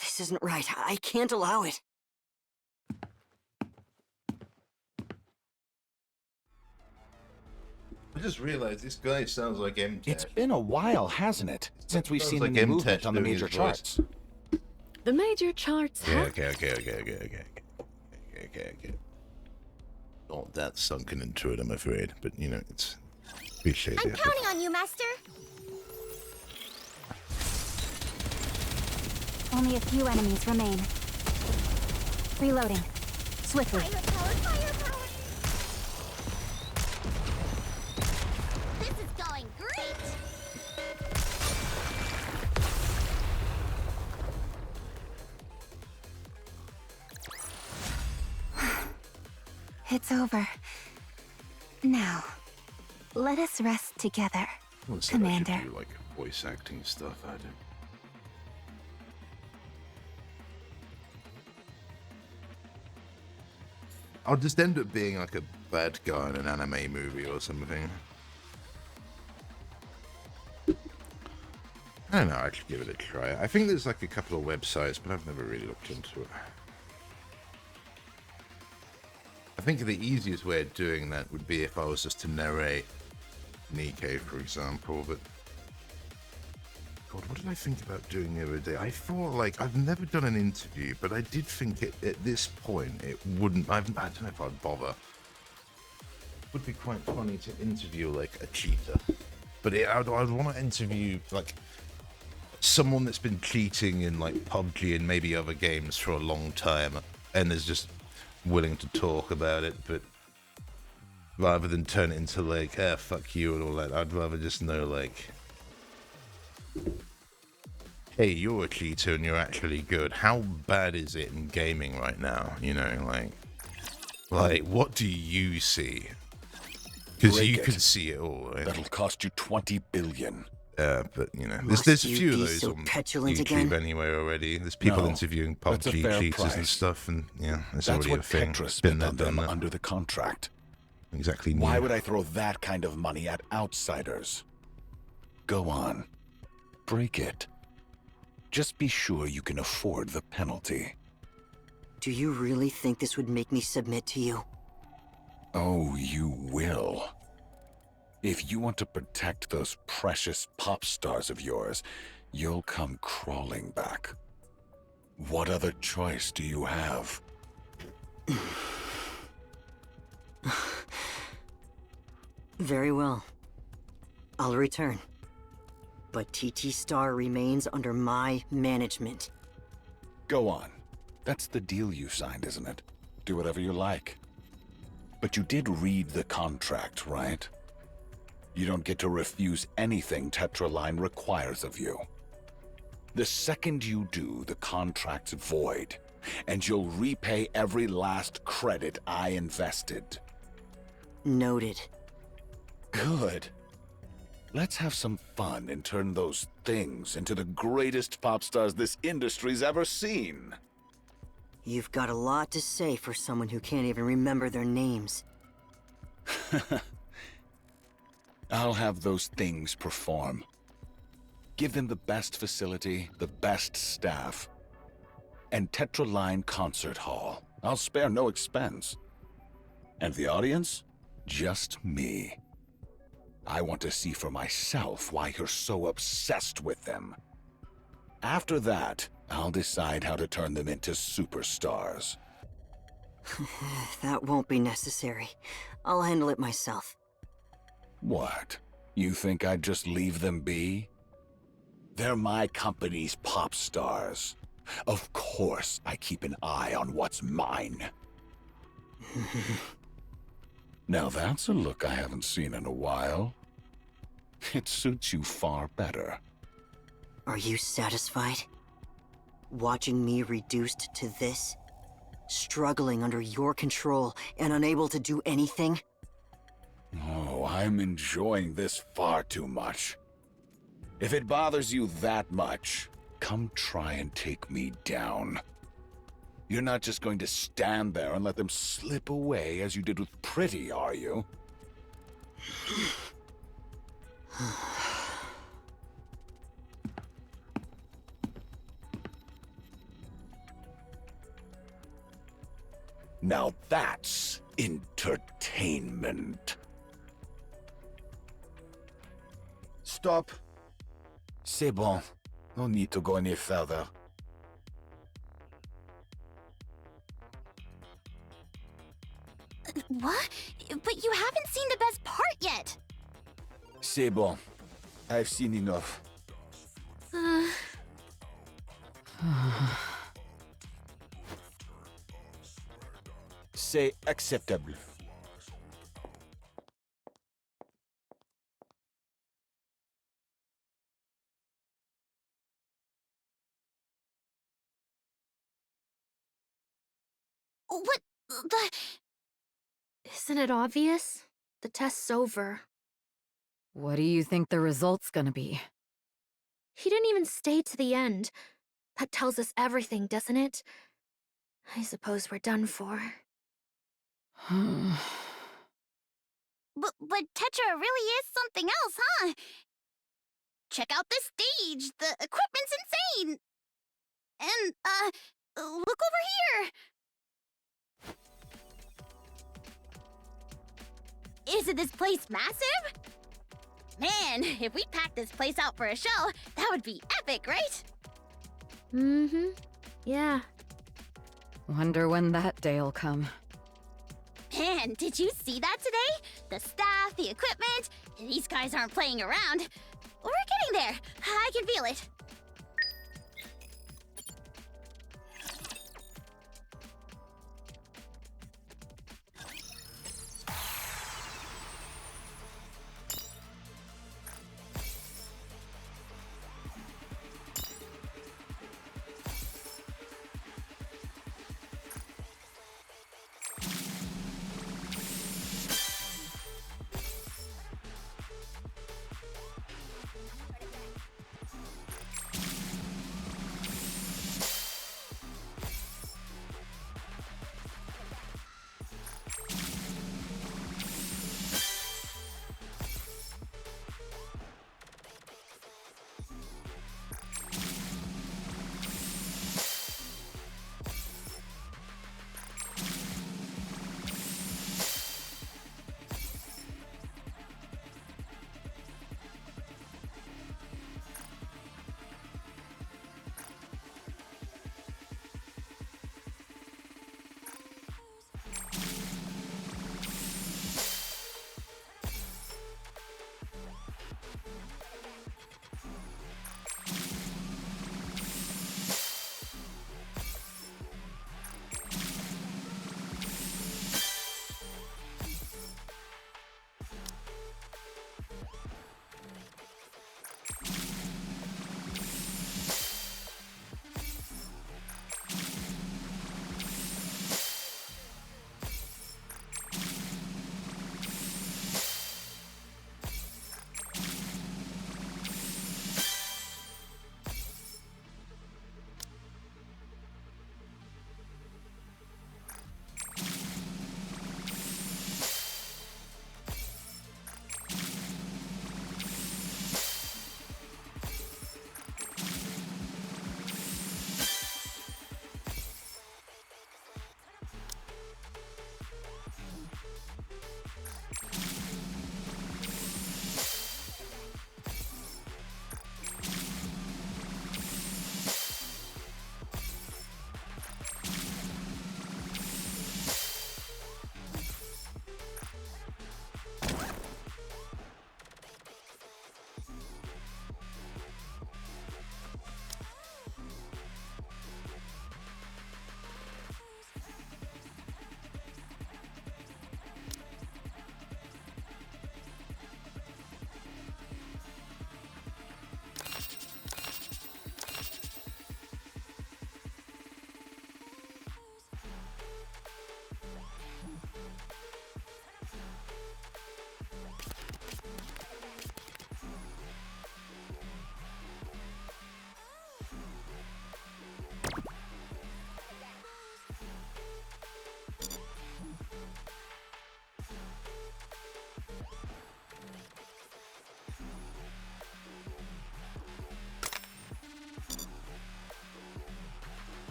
This isn't right. I can't allow it. I just realized this guy sounds like M. It's been a while, hasn't it? Since we've Sounds seen like any M-Tech movement on the doing major his voice. charts. The major charts, huh? Okay. Not that sunken into it, I'm afraid. But, you know, it's... Appreciate I'm it. counting on you, Master! Only a few enemies remain. Reloading. Swiftly. Firepower! This is going great! It's over. Now, let us rest together, Well, said Commander. I should do like voice acting stuff. I don't. I'll just end up being like a bad guy in an anime movie or something. I don't know, I should give it a try. I think there's like a couple of websites, but I've never really looked into it. I think the easiest way of doing that would be if I was just to narrate Nikke, for example, but... God, what did I think about doing the other day? I thought, like, I've never done an interview, but I did think at this point it wouldn't... I don't know if I'd bother. It would be quite funny to interview, like, a cheater. But I'd want to interview, like, someone that's been cheating in, like, PUBG and maybe other games for a long time, and is just willing to talk about it, but rather than turn it into, like, fuck you and all that, I'd rather just know, like... Hey, you're a cheater and you're actually good. How bad is it in gaming right now? You know, like what do you see? Because you can see it all. Right? That'll cost you 20 billion. But you know, there's a few of those on YouTube again? anyway already. There's people interviewing PUBG cheaters and stuff, and yeah, it's already a thing. Been there, done that. Under the contract. Exactly. Why would I throw that kind of money at outsiders? Go on, break it. Just be sure you can afford the penalty. Do you really think this would make me submit to you? Oh, you will. If you want to protect those precious pop stars of yours, you'll come crawling back. What other choice do you have? Very well. I'll return. But TT Star remains under my management. Go on. That's the deal you signed, isn't it? Do whatever you like. But you did read the contract, right? You don't get to refuse anything Tetra Line requires of you. The second you do, the contract's void, and you'll repay every last credit I invested. Noted. Good. Let's have some fun and turn those things into the greatest pop stars this industry's ever seen. You've got a lot to say for someone who can't even remember their names. I'll have those things perform. Give them the best facility, the best staff, and Tetra Line Concert Hall. I'll spare no expense. And the audience? Just me. I want to see for myself why you're so obsessed with them. After that, I'll decide how to turn them into superstars. That won't be necessary. I'll handle it myself. What? You think I'd just leave them be? They're my company's pop stars. Of course I keep an eye on what's mine. Now that's a look I haven't seen in a while. It suits you far better. Are you satisfied? Watching me reduced to this? Struggling under your control and unable to do anything? Oh, I'm enjoying this far too much. If it bothers you that much, come try and take me down. You're not just going to stand there and let them slip away as you did with Pretty, are you? Now that's entertainment. Stop. C'est bon. No need to go any further. What? But you haven't seen the best part yet. C'est bon. I've seen enough. C'est acceptable. What the... Isn't it obvious? The test's over. What do you think the result's gonna be? He didn't even stay to the end. That tells us everything, doesn't it? I suppose we're done for. But Tetra really is something else, huh? Check out this stage. The equipment's insane. And, look over here. Isn't this place massive? Man, if we packed this place out for a show, that would be epic, right? Mm-hmm. Yeah. Wonder when that day'll come. Man, did you see that today? The staff, the equipment, these guys aren't playing around. We're getting there. I can feel it.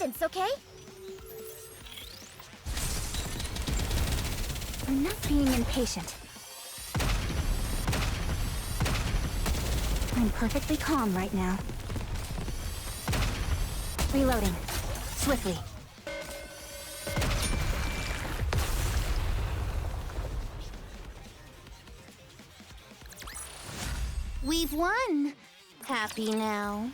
distance, okay? I'm not being impatient. I'm perfectly calm right now. Reloading. Swiftly. We've won. Happy now.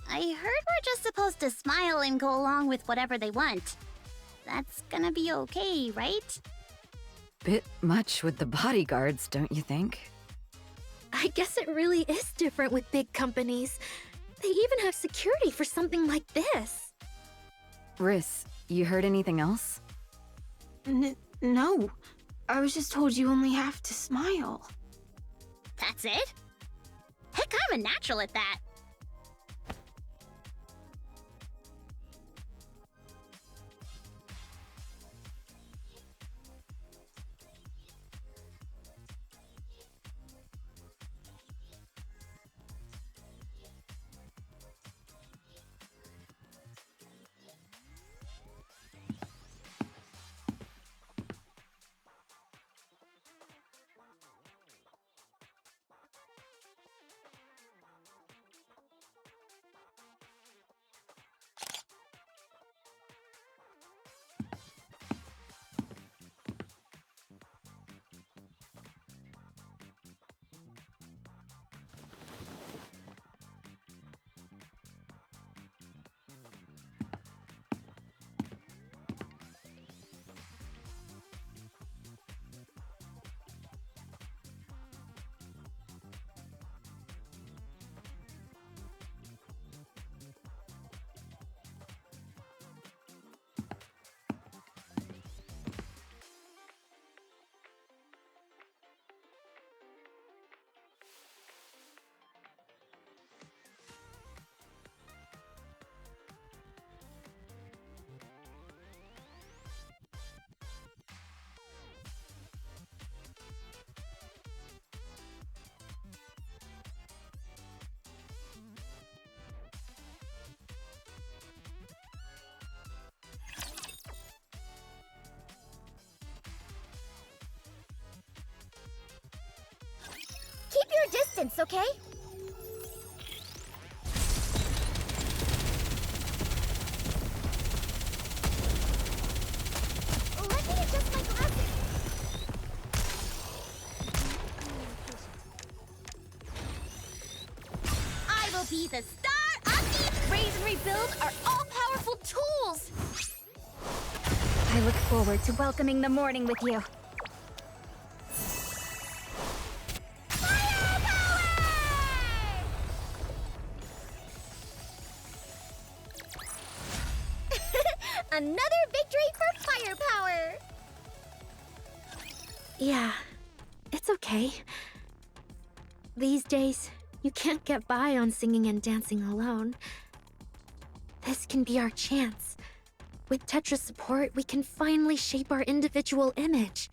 I heard we're just supposed to smile and go along with whatever they want. That's gonna be okay, right? Bit much with the bodyguards, don't you think? I guess it really is different with big companies. They even have security for something like this. Riss, you heard anything else? No. I was just told you only have to smile. That's it? Heck, I'm a natural at that. Keep your distance, okay? Let me adjust my glasses. I will be the star of the Raise and Rebuild are all-powerful tools. I look forward to welcoming the morning with you. Another victory for firepower! Yeah, it's okay. These days, you can't get by on singing and dancing alone. This can be our chance. With Tetra's support, we can finally shape our individual image.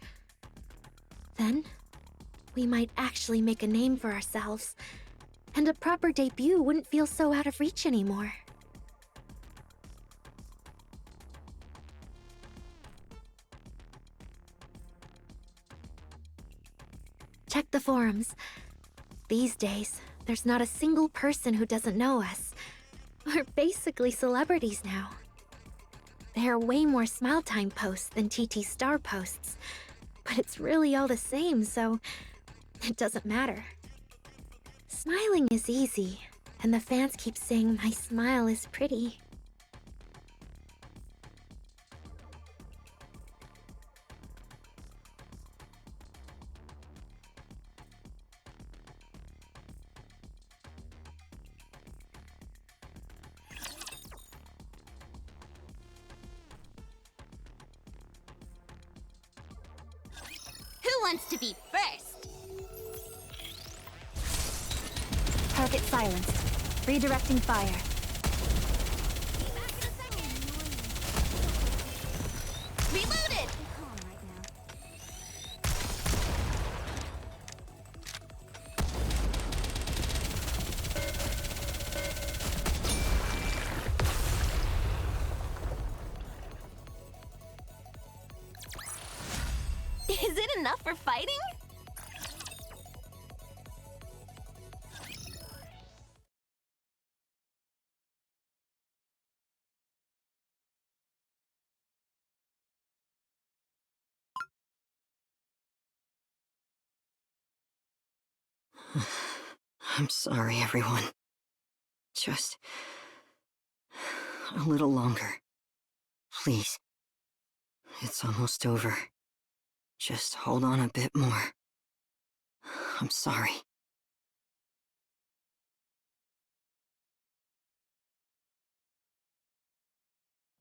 Then, we might actually make a name for ourselves, and a proper debut wouldn't feel so out of reach anymore. Check the forums. These days, there's not a single person who doesn't know us. We're basically celebrities now. There are way more Smile Time posts than TT Star posts, but it's really all the same, so it doesn't matter. Smiling is easy, and the fans keep saying my smile is pretty. wants to be first? Target silenced. Redirecting fire. Reloaded! Is it enough for fighting? I'm sorry, everyone. Just a little longer. Please. It's almost over. Just hold on a bit more. I'm sorry.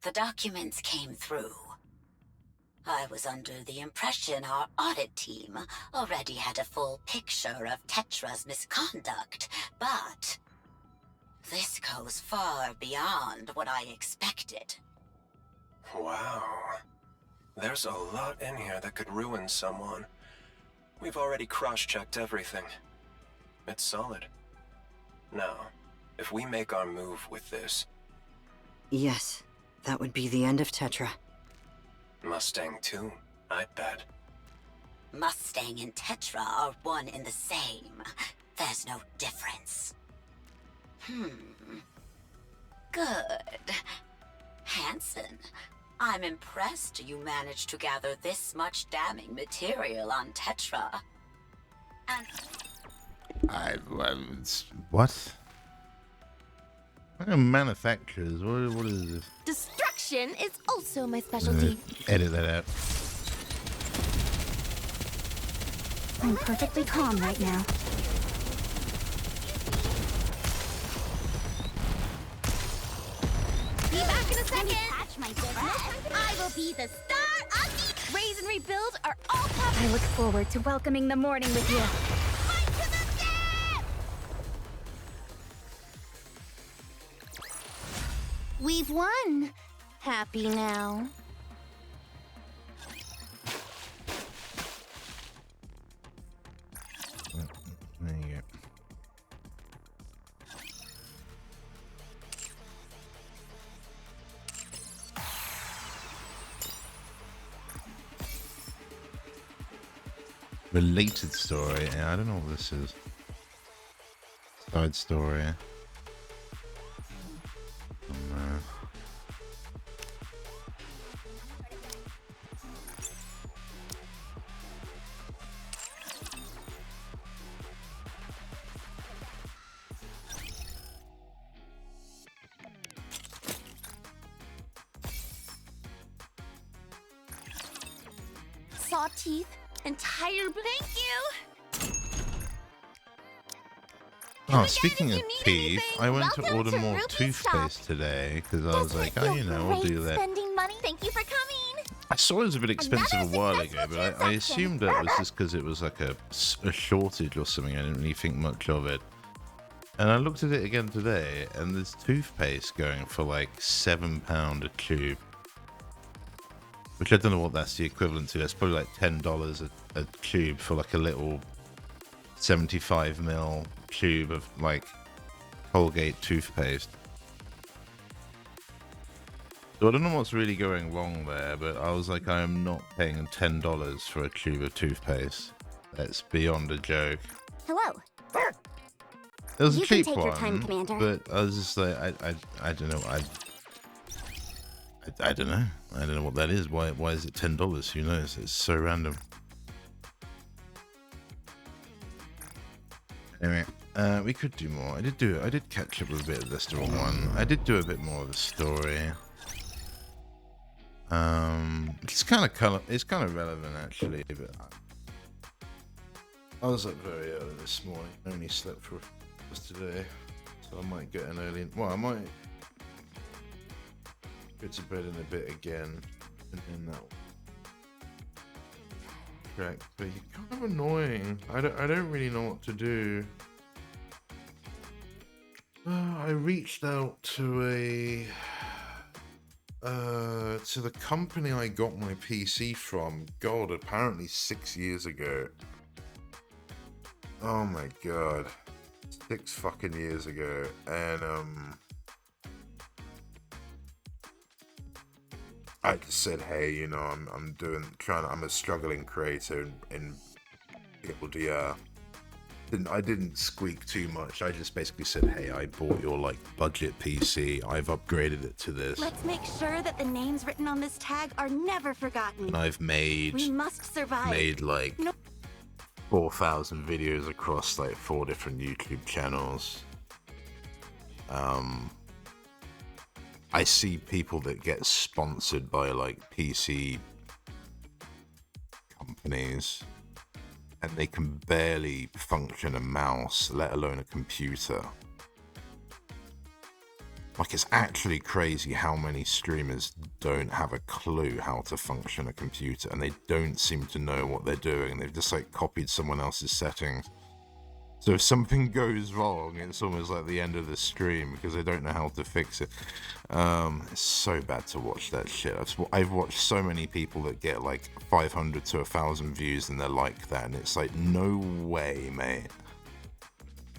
The documents came through. I was under the impression our audit team already had a full picture of Tetra's misconduct, but this goes far beyond what I expected. Wow. There's a lot in here that could ruin someone. We've already cross-checked everything. It's solid. Now, if we make our move with this... Yes, that would be the end of Tetra. Mustang too, I bet. Mustang and Tetra are one and the same. There's no difference. Good. Hanson, I'm impressed you managed to gather this much damning material on Tetra. And... What? Manufacturers? What is this? Destruction is also my specialty. Edit that out. I'm perfectly calm right now. Be back in a second. Catch my business. I will be the star of the... Raise and rebuild are all top. I look forward to welcoming the morning with you. Fight to the death! We've won. Happy now. There you go. Related story. Yeah, I don't know what this is. Side story. Saw teeth, entire. Thank you. Oh, speaking of you need teeth, anything, I went to welcome order to more Ruby's toothpaste today because I was like, oh, you know, I'll do that. Spending money. Thank you for coming. I saw it was a bit expensive a while ago, but I transaction. assumed that was just because it was like a shortage or something. I didn't really think much of it. And I looked at it again today, and there's toothpaste going for like £7 a tube. Which I don't know what that's the equivalent to. That's probably like $10 a tube for like a little 75ml tube of like Colgate toothpaste. So I don't know what's really going wrong there, but I was like, I am not paying $10 for a tube of toothpaste. That's beyond a joke. Hello. It was You a can cheap take one, your time, Commander. but I was just like, I don't know. I don't know. I don't know what that is. Why is it $10? Who knows? It's so random. Anyway, we could do more. I did catch up with a bit of Restaurant 1. I did do a bit more of the story. It's kind of relevant actually, but I was up very early this morning. I only slept for just today, so I might get an early. Well, I might go to bed in a bit again, and then that contract, but you're kind of annoying. I don't really know what to do. I reached out to the company I got my PC from. God, apparently 6 years ago. Oh my god, 6 fucking years ago, and I just said, hey, you know, I'm a struggling creator in PLDR. I didn't squeak too much. I just basically said, hey, I bought your like budget PC. I've upgraded it to this. Let's make sure that the names written on this tag are never forgotten. And I've We must survive. like 4,000 videos across like 4 different YouTube channels. I see people that get sponsored by like PC companies and they can barely function a mouse, let alone a computer. Like, it's actually crazy how many streamers don't have a clue how to function a computer, and they don't seem to know what they're doing. They've just like copied someone else's settings. So if something goes wrong, it's almost like the end of the stream because they don't know how to fix it. It's so bad to watch that shit. I've watched so many people that get like 500 to 1,000 views and they're like that, and it's like, no way, mate.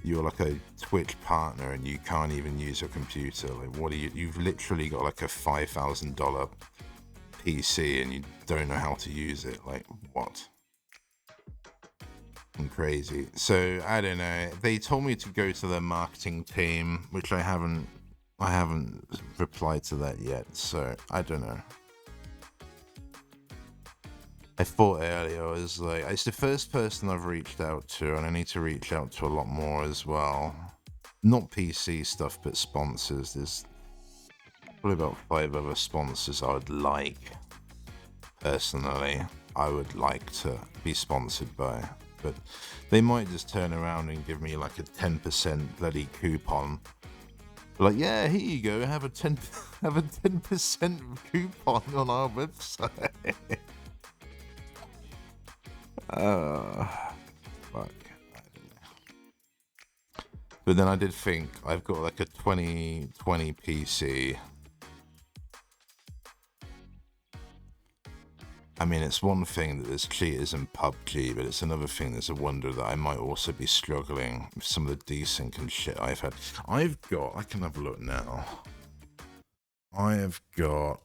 You're like a Twitch partner and you can't even use your computer. Like, what are you? You've literally got like a $5,000 PC and you don't know how to use it. Like, what? I'm crazy. So I don't know. They told me to go to their marketing team, which I haven't replied to that yet. So I don't know. I thought earlier, I was like, it's the first person I've reached out to, and I need to reach out to a lot more as well. Not PC stuff, but sponsors. There's probably about 5 other sponsors I would like. Personally, I would like to be sponsored by. But they might just turn around and give me like a 10% bloody coupon. Like, yeah, here you go, have a 10% coupon on our website. Fuck. I don't know. But then I did think I've got like a 2020 PC. I mean, it's one thing that there's cheaters in PUBG, but it's another thing that's a wonder that I might also be struggling with some of the desync and shit I've had. I can have a look now. I have got...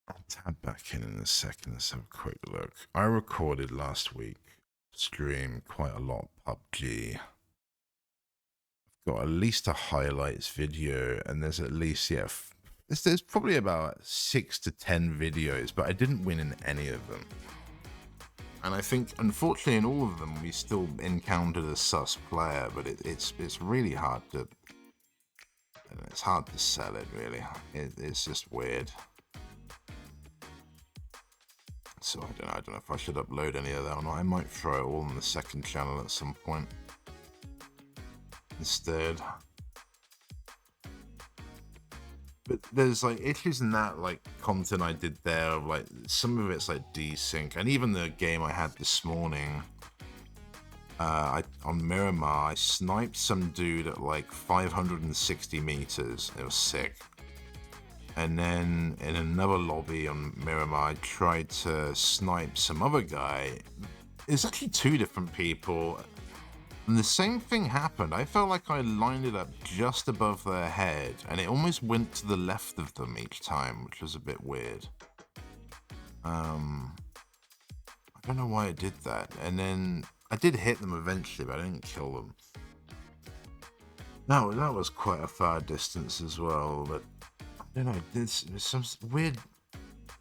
I'll tab back in a second. Let's have a quick look. I recorded last week, stream quite a lot of PUBG. I've got at least a highlights video, and there's at least, yeah, there's probably about 6 to 10 videos, but I didn't win in any of them. And I think, unfortunately, in all of them, we still encountered a sus player, but it's really hard to... It's hard to sell it, really. It's just weird. So I don't know if I should upload any of that or not. I might throw it all on the second channel at some point instead. But there's like issues in that like content I did there, of like some of it's like desync, and even the game I had this morning on Miramar, I sniped some dude at like 560 meters. It was sick. And then in another lobby on Miramar, I tried to snipe some other guy. It's actually 2 different people. And the same thing happened. I felt like I lined it up just above their head, and it almost went to the left of them each time, which was a bit weird. I don't know why I did that. And then I did hit them eventually, but I didn't kill them. No, that was quite a far distance as well, but I don't know, there's some weird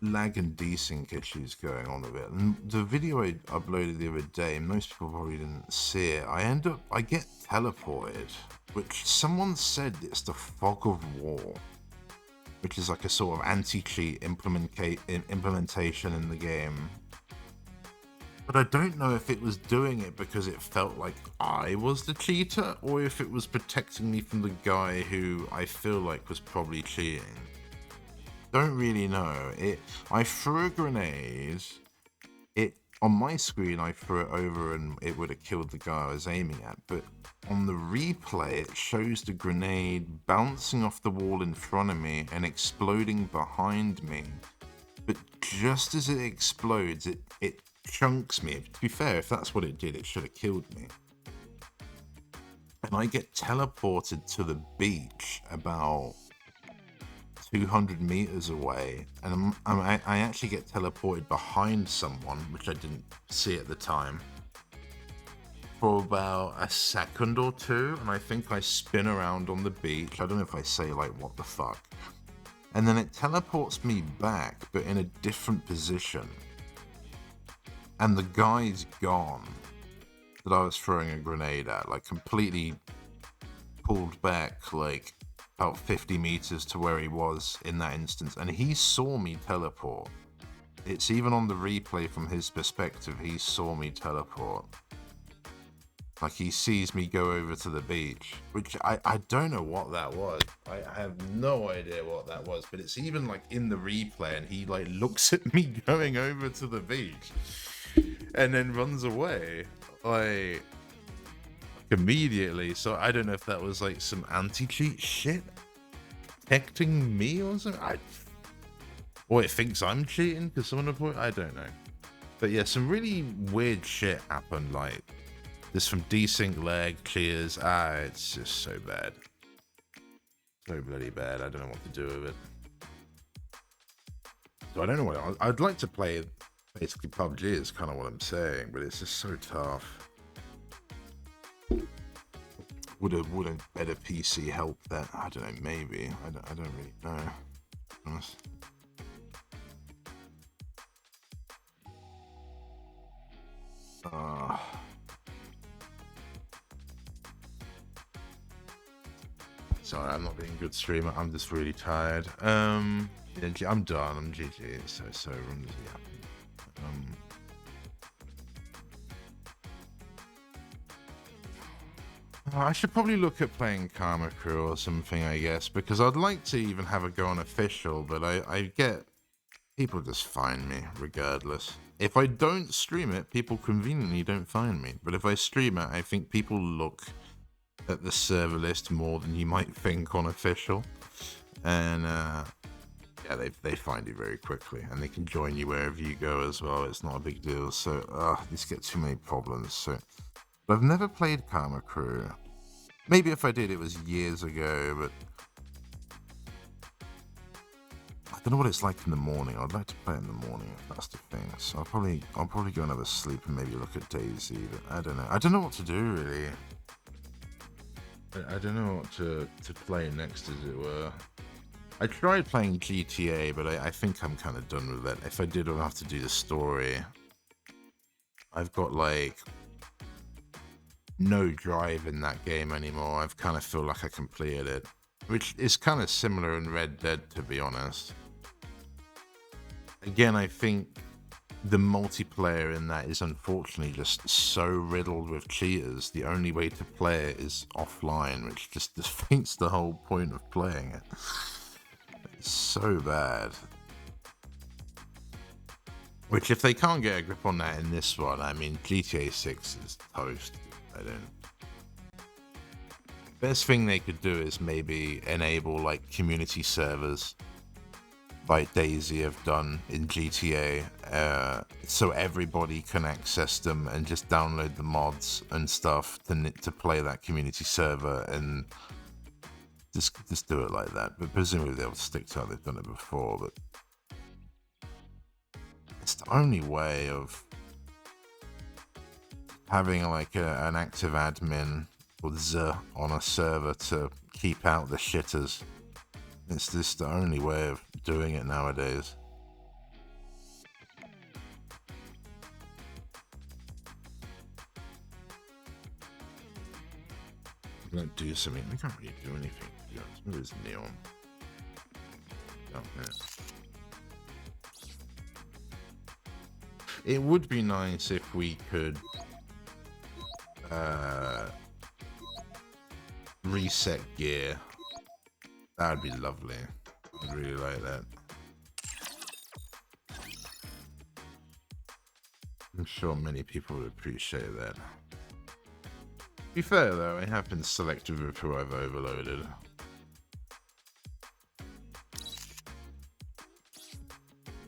lag and desync issues going on with it. And the video I uploaded the other day, most people probably didn't see it. I get teleported, which someone said it's the fog of war, which is like a sort of anti-cheat implementation in the game. But I don't know if it was doing it because it felt like I was the cheater, or if it was protecting me from the guy who I feel like was probably cheating. Don't really know. I threw a grenade, it on my screen I threw it over and it would have killed the guy I was aiming at, but on the replay it shows the grenade bouncing off the wall in front of me and exploding behind me. But just as it explodes, it chunks me. To be fair, if that's what it did, it should have killed me. And I get teleported to the beach about 200 meters away, and I actually get teleported behind someone, which I didn't see at the time, for about a second or two, and I think I spin around on the beach. I don't know if I say like, what the fuck? And then it teleports me back, but in a different position. And the guy's gone that I was throwing a grenade at, like completely pulled back, like about 50 meters to where he was in that instance. And he saw me teleport. It's even on the replay from his perspective, he saw me teleport. Like he sees me go over to the beach, which I don't know what that was. I have no idea what that was, but it's even like in the replay and he like looks at me going over to the beach and then runs away like immediately. So I don't know if that was like some anti-cheat shit protecting me or something. Or it thinks I'm cheating because someone reported. I don't know. But yeah, some really weird shit happened, like this from desync lag clears. It's just so bad. So bloody bad. I don't know what to do with it. So I don't know what I'd like to play. Basically, PUBG is kind of what I'm saying, but it's just so tough. Would a better PC help that? I don't know. Maybe. I don't really know. Sorry, I'm not being a good streamer. I'm just really tired. Yeah, I'm done. I'm GG. So runs I should probably look at playing Karma Crew or something, I guess, because I'd like to even have a go on official, but I get people just find me regardless. If I don't stream it, people conveniently don't find me. But if I stream it, I think people look at the server list more than you might think on official. And yeah, they find you very quickly, and they can join you wherever you go as well. It's not a big deal. So these get too many problems. So, but I've never played Karma Crew. Maybe if I did, it was years ago, but I don't know what it's like in the morning. I'd like to play it in the morning if that's the thing. So I'll probably go and have a sleep and maybe look at DayZ. But I don't know. I don't know what to do really. I don't know what to play next, as it were. I tried playing GTA, but I think I'm kind of done with that. If I did, I'd have to do the story. I've got like no drive in that game anymore. I've kind of feel like I completed it, which is kind of similar in Red Dead, to be honest. Again, I think the multiplayer in that is unfortunately just so riddled with cheaters. The only way to play it is offline, which just defeats the whole point of playing it. It's so bad. Which, if they can't get a grip on that in this one, I mean, GTA 6 is toast. I don't. Best thing they could do is maybe enable like community servers, like DayZ have done in GTA, so everybody can access them and just download the mods and stuff to play that community server, and just do it like that. But presumably they'll stick to how they've done it before. But it's the only way of having like an active admin or on a server to keep out the shitters. It's just the only way of doing it nowadays. I'm gonna do something. We can't really do anything, to be honest. Where is Neon? Oh, yeah. It would be nice if we could reset gear. That would be lovely. I'd really like that. I'm sure many people would appreciate that. To be fair though, I have been selective with who I've overloaded.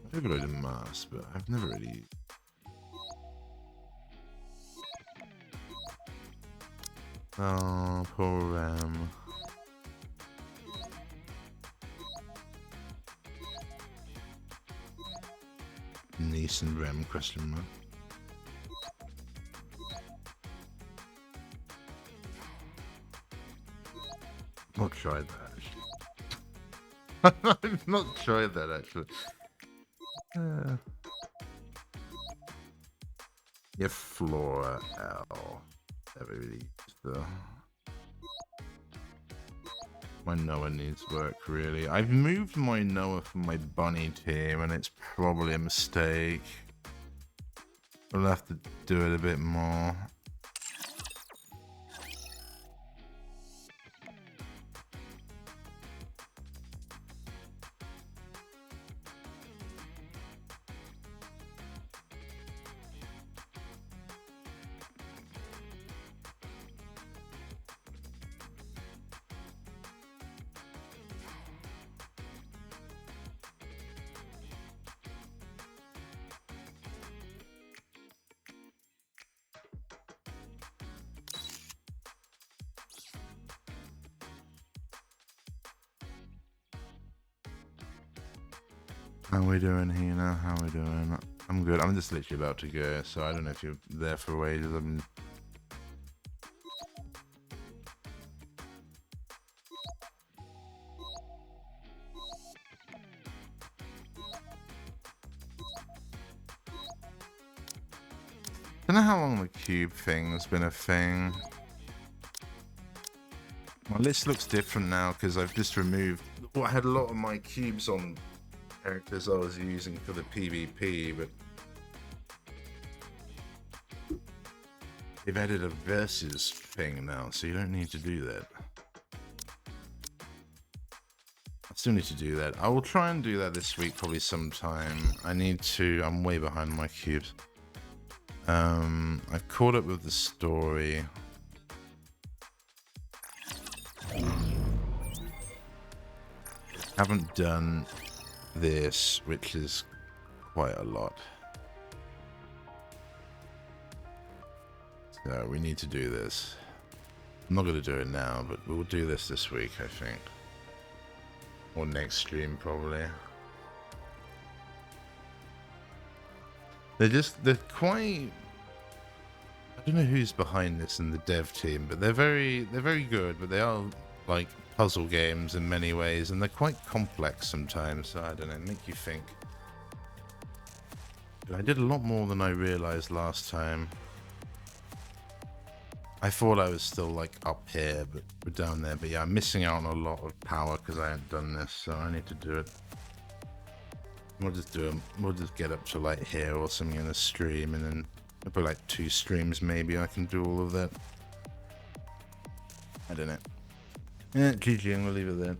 I've overloaded Mars, but I've never really... Oh, poor Ram. Niece and Rem, question mark. Not tried that actually. I've not tried that actually. Yeah, Flora L. Never really used the... My Noah needs work, really. I've moved my Noah from my bunny team, and it's probably a mistake. I'll have to do it a bit more. How we doing, Hina? How we doing? I'm good. I'm just literally about to go, so I don't know if you're there for wages. I'm... I don't know how long the cube thing has been a thing. My list looks different now because I've just removed... Well, I had a lot of my cubes on characters I was using for the PvP, but they've added a versus thing now, so you don't need to do that. I still need to do that. I will try and do that this week, probably sometime. I need to... I'm way behind my cubes. I've caught up with the story. Haven't done this, which is quite a lot. So we need to do this. I'm not going to do it now, but we'll do this week, I think. Or next stream, probably. They're quite... I don't know who's behind this in the dev team, but they're very good, but they are like puzzle games in many ways, and they're quite complex sometimes, so I don't know, make you think. I did a lot more than I realized last time. I thought I was still like up here, but we're down there, but yeah, I'm missing out on a lot of power because I hadn't done this, so I need to do it. We'll just do them. We'll just get up to like here or something in a stream, and then probably like 2 streams maybe I can do all of that. I don't know. Yeah, GG, I'm gonna leave it there.